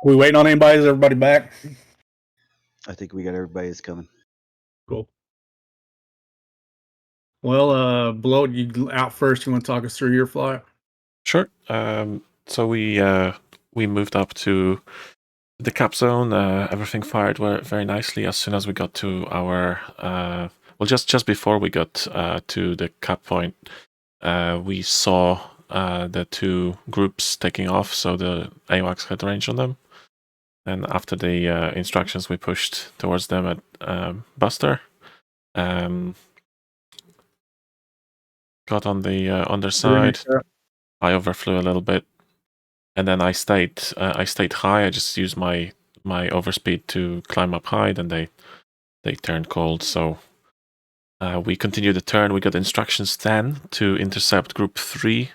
We waiting on anybody? Is everybody back? I think we got everybody that's coming. Cool. Well, Bloat, you out first. You want to talk us through your flight? Sure. So we moved up to the cap zone. Everything fired very nicely as soon as we got to our just before we got to the cap point. We saw the two groups taking off, so the AWACS had range on them. And after the instructions, we pushed towards them at Buster. Got on the underside. I overflew a little bit, and then I stayed high. I just used my overspeed to climb up high. Then they turned cold, so we continued the turn. We got instructions then to intercept Group 3,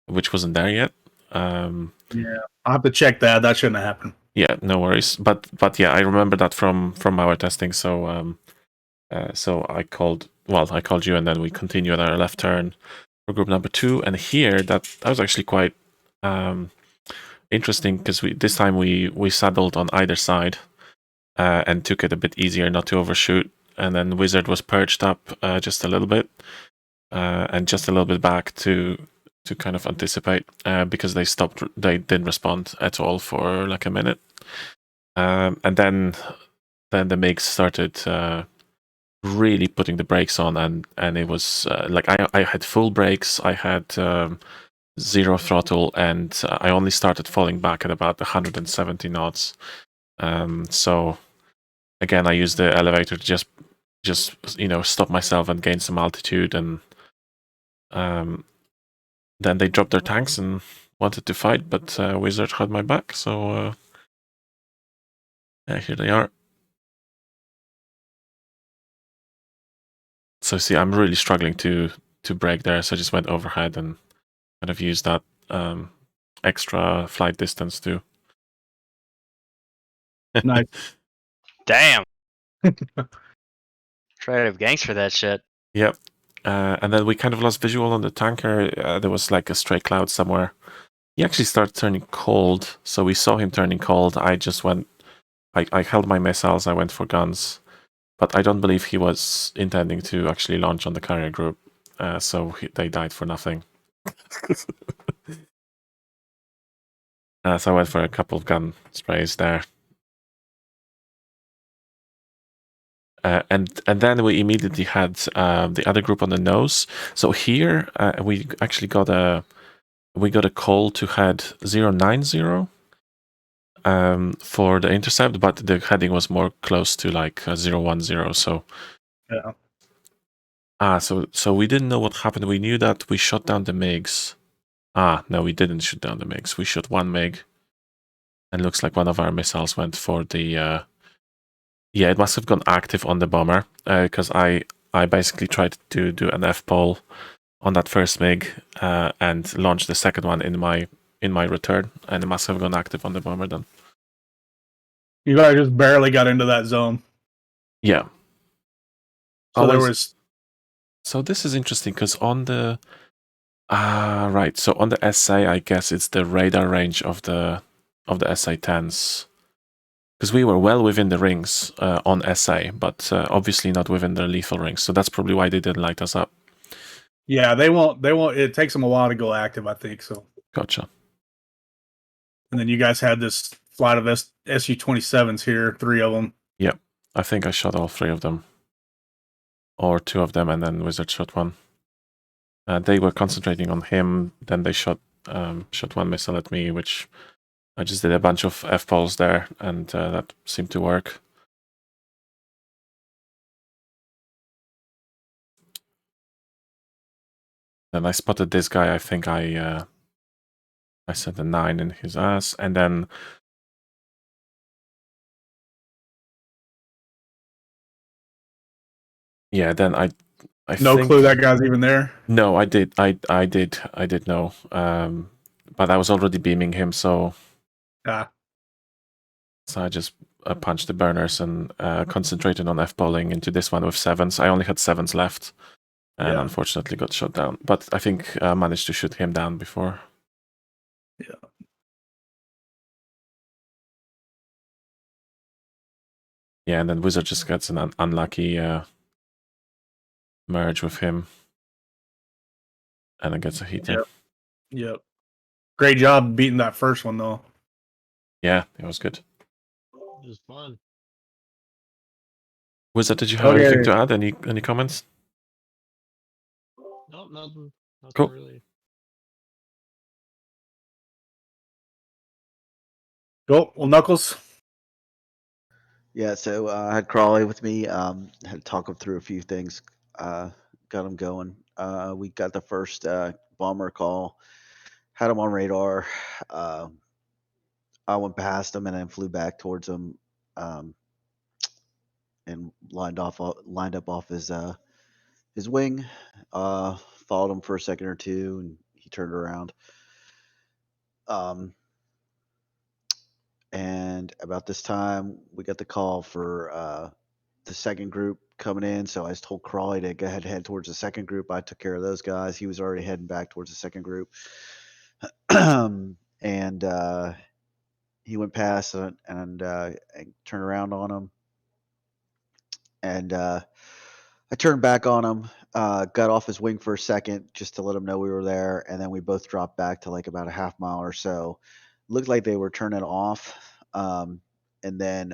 which wasn't there yet. Yeah, I'll have to check that. That shouldn't have happened. Yeah, no worries. But yeah, I remember that from our testing. So so I called you, and then we continued our left turn for group number 2. And here that was actually quite interesting because this time we saddled on either side and took it a bit easier not to overshoot. And then Wizard was perched up just a little bit and just a little bit back to kind of anticipate because they didn't respond at all for like a minute. And then the MiGs started really putting the brakes on, and it was like I had full brakes, I had 0 throttle, and I only started falling back at about 170 knots. So again, I used the elevator to just stop myself and gain some altitude, and then they dropped their tanks and wanted to fight, but Wizard had my back, so yeah, here they are. So see, I'm really struggling to brake there, so I just went overhead and kind of used that extra flight distance too. Nice. Damn. Try to have gangs for that shit. Yep. And then we kind of lost visual on the tanker. There was like a stray cloud somewhere. He actually started turning cold, so we saw him turning cold. I just went. I held my missiles. I went for guns, but I don't believe he was intending to actually launch on the carrier group. So they died for nothing. So I went for a couple of gun sprays there. And then we immediately had the other group on the nose. So here we actually got a call to head 090 for the intercept, but the heading was more close to like 010. So yeah. So we didn't know what happened. We knew that we shot down the MiGs. No, we didn't shoot down the MiGs. We shot one MiG, and looks like one of our missiles went for the Yeah, it must have gone active on the bomber because I basically tried to do an F-pole on that first MiG and launch the second one in my return, and it must have gone active on the bomber then. You guys just barely got into that zone. Yeah. So there was. So this is interesting because on the right. So on the SA, I guess it's the radar range of the SA-10s. Because we were well within the rings on SA, but obviously not within the lethal rings. So that's probably why they didn't light us up. Yeah, they won't. It takes them a while to go active, I think. So. Gotcha. And then you guys had this flight of SU-27s here, 3 of them. Yep. I think I shot all 3 of them. Or 2 of them, and then Wizard shot 1. They were concentrating on him, then they shot 1 missile at me, which I just did a bunch of F-poles there, and that seemed to work. Then I spotted this guy. I think I sent a 9 in his ass, and then then I no think, clue that guy's even there. No, I did know, but I was already beaming him, so I just punched the burners and concentrated on F-polling into this one with 7s. I only had 7s left, and unfortunately got shot down. But I think I managed to shoot him down before. Yeah. Yeah, and then Wizard just gets an unlucky merge with him, and it gets a hit. Yep. Great job beating that first one, though. Yeah, it was good. It was fun. Wizard, did you have anything to add? Any comments? No, nothing Cool. really. Cool. Well, Knuckles. Yeah, so I had Crawley with me. Had to talk him through a few things. Got him going. We got the first bomber call. Had him on radar. I went past him and then flew back towards him, and lined up off his wing. Followed him for a second or two, and he turned around. And about this time, we got the call for the second group coming in. So I just told Crawley to go ahead and head towards the second group. I took care of those guys. He was already heading back towards the second group. And he went past and turned around on him. And I turned back on him, got off his wing for a second just to let him know we were there. And then we both dropped back to like about a half mile or so. Looked like they were turning off. And then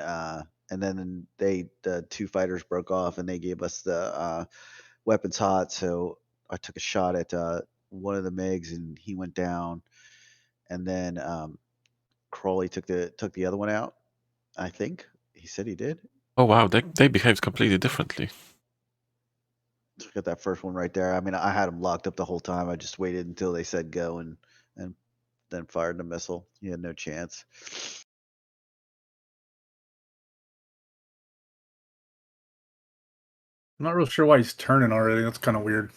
the 2 fighters broke off and they gave us the weapons hot. So I took a shot at one of the MiGs and he went down. And then Crawley took the other one out. I think he said he did. Oh wow, they behaved completely differently. Got that first one right there. I mean, I had him locked up the whole time. I just waited until they said go and then fired the missile. He had no chance. I'm not real sure why he's turning already. That's kind of weird.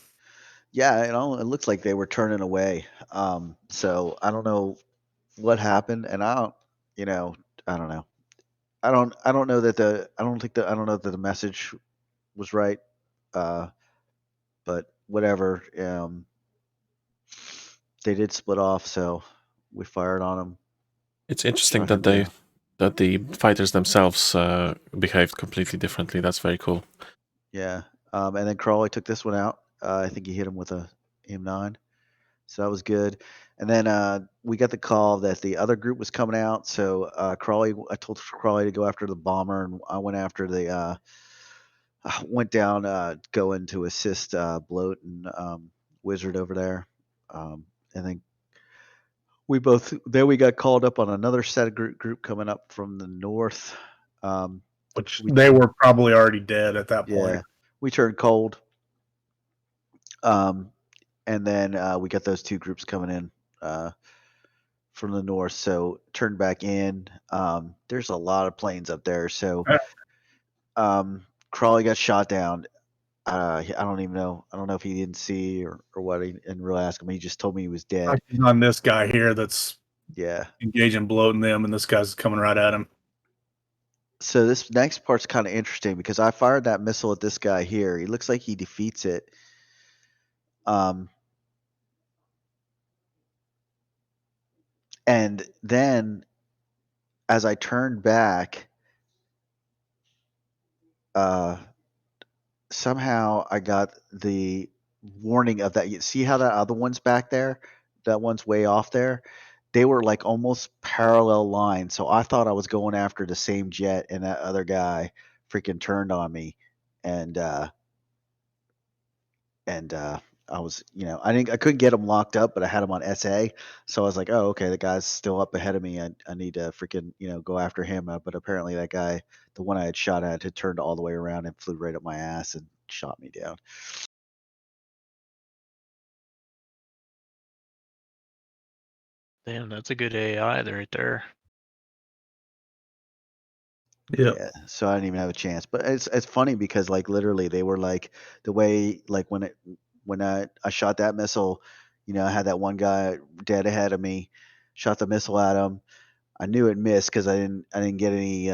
Yeah, it looks like they were turning away. So I don't know what happened, and I don't know. I don't know that I don't know that the message was right. But whatever. They did split off, so we fired on them. It's interesting that the fighters themselves behaved completely differently. That's very cool. Yeah. And then Crawley took this one out. I think he hit him with a M9. So that was good. And then we got the call that the other group was coming out. So I told Crawley to go after the bomber, and I went after the went down going to assist Bloat and Wizard over there. And then we got called up on another set of group coming up from the north. Which they were probably already dead at that Yeah, point. we turned cold. And then we got those 2 groups coming in from the north. So turned back in. There's a lot of planes up there. So Crawley got shot down. I don't even know. I don't know if he didn't see or what. He didn't really ask him. He just told me he was dead. On this guy here that's Yeah. engaging bloating them, and this guy's coming right at him. So this next part's kind of interesting because I fired that missile at this guy here. He looks like he defeats it. And then as I turned back, somehow I got the warning of that. You see how that other one's back there? That one's way off there. They were like almost parallel lines. So I thought I was going after the same jet, and that other guy freaking turned on me. And I was, I couldn't get him locked up, but I had him on SA. So I was like, oh, okay, the guy's still up ahead of me. I need to freaking, go after him. But apparently that guy, the one I had shot at, had turned all the way around and flew right up my ass and shot me down. Damn, that's a good AI right there. Yep. Yeah. So I didn't even have a chance. But it's funny because like literally they were like the way like when I shot that missile, I had that one guy dead ahead of me, shot the missile at him. I knew it missed because I didn't get any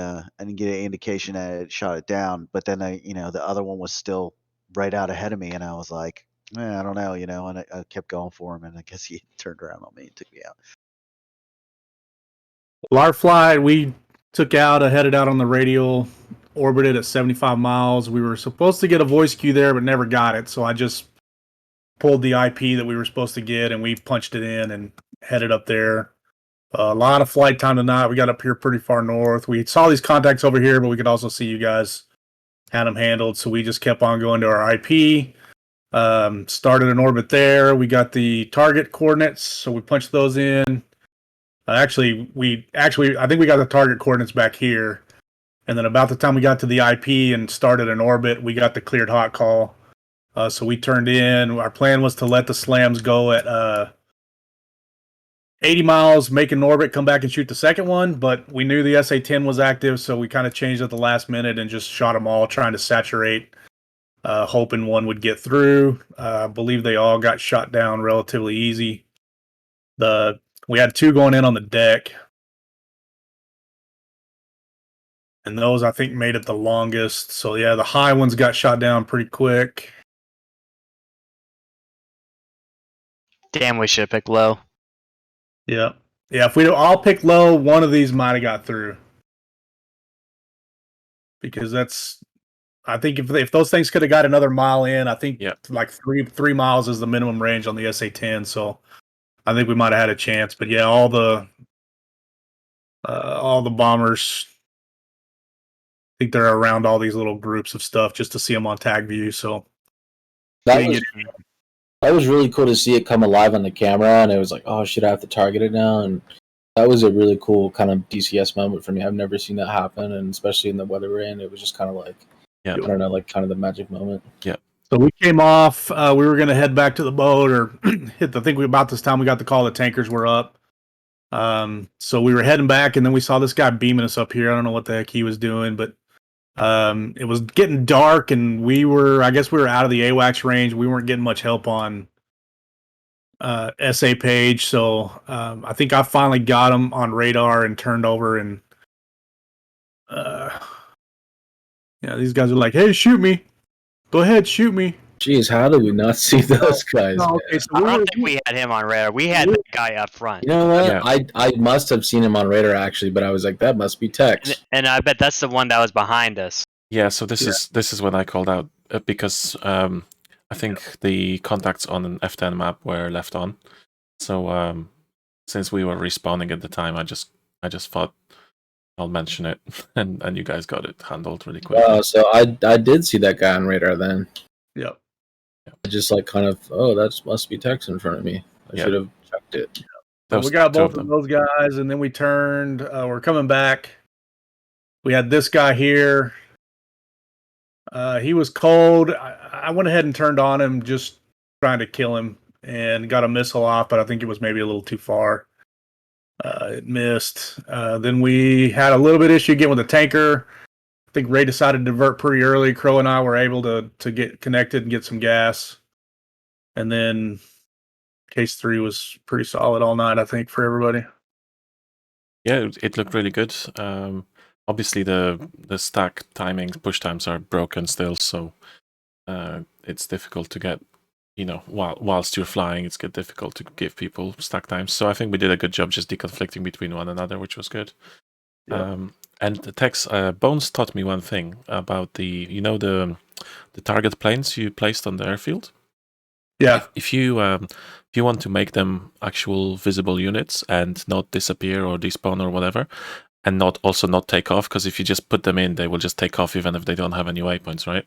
indication that it shot it down. But then the other one was still right out ahead of me, and I was like, I don't know, and I kept going for him, and I guess he turned around on me and took me out. Well, our flight, we took out, headed out on the radial, orbited at 75 miles. We were supposed to get a voice cue there, but never got it. So I just pulled the IP that we were supposed to get, and we punched it in and headed up there. A lot of flight time tonight. We got up here pretty far north. We saw these contacts over here, but we could also see you guys had them handled. So we just kept on going to our IP. Started an orbit there. We got the target coordinates, so we punched those in. I think we got the target coordinates back here. And then about the time we got to the IP and started an orbit, we got the cleared hot call. So we turned in. Our plan was to let the slams go at 80 miles, make an orbit, come back and shoot the second one. But we knew the SA-10 was active, so we kind of changed at the last minute and just shot them all, trying to saturate, hoping one would get through. I believe they all got shot down relatively easy. We had two going in on the deck. And those, I think, made it the longest. So, yeah, the high ones got shot down pretty quick. Damn, we should have picked low. Yeah. Yeah, if we all picked low, one of these might have got through. Because I think if those things could have got another mile in, I think like 3 miles is the minimum range on the SA-10. So I think we might have had a chance. But, yeah, all the bombers, I think they're around all these little groups of stuff just to see them on tag view. So that was really cool to see it come alive on the camera, and it was like, oh shit, I have to target it now, and that was a really cool kind of DCS moment for me. I've never seen that happen, and especially in the weather we're in, it was just kind of like, I don't know, like kind of the magic moment. Yeah. So we came off. We were going to head back to the boat or hit. I think about this time we got the call the tankers were up. So we were heading back, and then we saw this guy beaming us up here. I don't know what the heck he was doing, but it was getting dark, and I guess we were out of the AWACS range. We weren't getting much help on SA page, so I think I finally got him on radar and turned over, and these guys are like, "Hey, shoot me! Go ahead, shoot me!" Jeez, how did we not see those guys? No, okay, so I don't think we had him on radar. We had the guy up front. You know what? Yeah. I must have seen him on radar actually, but I was like, that must be Tex. And I bet that's the one that was behind us. Yeah. So this is when I called out because I think the contacts on an F10 map were left on. So since we were respawning at the time, I just thought I'll mention it, and you guys got it handled really quick. So I did see that guy on radar then. Yep. I just like kind of, that must be Tex in front of me. I should have checked it. So we got both of those guys, and then we turned. We're coming back. We had this guy here. He was cold. I went ahead and turned on him, just trying to kill him, and got a missile off, but I think it was maybe a little too far. It missed. Then we had a little bit issue again with the tanker. think Ray decided to divert pretty early. Crow and I were able to get connected and get some gas. And then case 3 was pretty solid all night, I think, for everybody. Yeah, it looked really good. Obviously, the stack timings, push times are broken still, so it's difficult to get, whilst you're flying, it's difficult to give people stack times. So I think we did a good job just deconflicting between one another, which was good. Yep. And the Tex Bones taught me one thing about the target planes you placed on the airfield. Yeah. If you want to make them actual visible units and not disappear or despawn or whatever, and not take off, because if you just put them in, they will just take off even if they don't have any waypoints, right?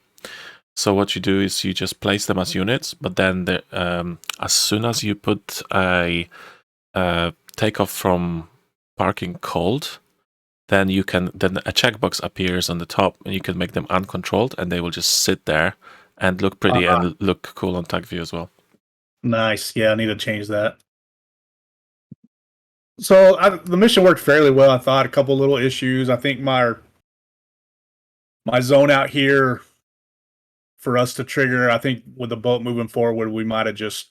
So what you do is you just place them as units, but then as soon as you put a takeoff from parking cold, then a checkbox appears on the top, and you can make them uncontrolled, and they will just sit there and look pretty and look cool on tag view as well. Nice. Yeah, I need to change that. So the mission worked fairly well, I thought. A couple little issues. I think my zone out here for us to trigger, I think with the boat moving forward, we might have just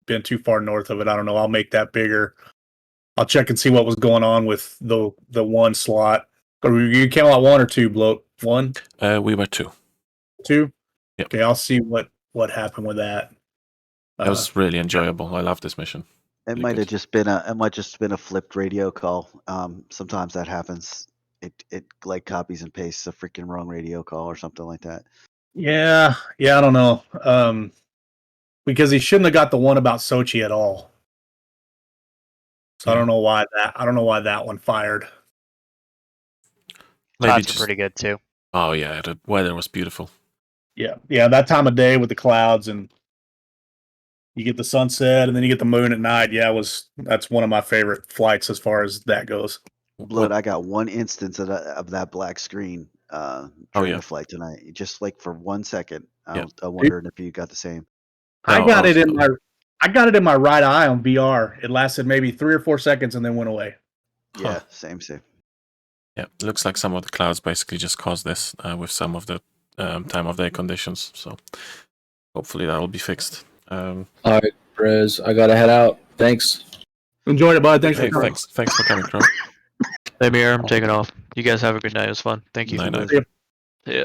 been too far north of it. I don't know. I'll make that bigger. I'll check and see what was going on with the one slot. Or you came out 1 or 2, Bloat? 1? We were 2. 2? Yep. Okay, I'll see what happened with that. It was really enjoyable. I love this mission. It might have just been a flipped radio call. Sometimes that happens. It like copies and pastes a freaking wrong radio call or something like that. Yeah, I don't know. Because he shouldn't have got the one about Sochi at all. So I don't know why that one fired. Maybe clouds are pretty good too. Oh yeah, the weather was beautiful. Yeah, that time of day with the clouds, and you get the sunset, and then you get the moon at night. Yeah, that's one of my favorite flights as far as that goes. Blood, I got one instance of that black screen during the flight tonight. Just like for 1 second. I'm wondering if you got the same. I got it in my right eye on VR. It lasted maybe 3 or 4 seconds and then went away. Yeah, same. Yeah, it looks like some of the clouds basically just caused this with some of the time of day conditions. So hopefully that will be fixed. All right, Brez, I gotta head out. Thanks. Enjoyed it, bud. Thanks for coming. Thanks for coming, Crow. Same here. I'm taking off. You guys have a good night. It was fun. Thank you. Night. Yeah.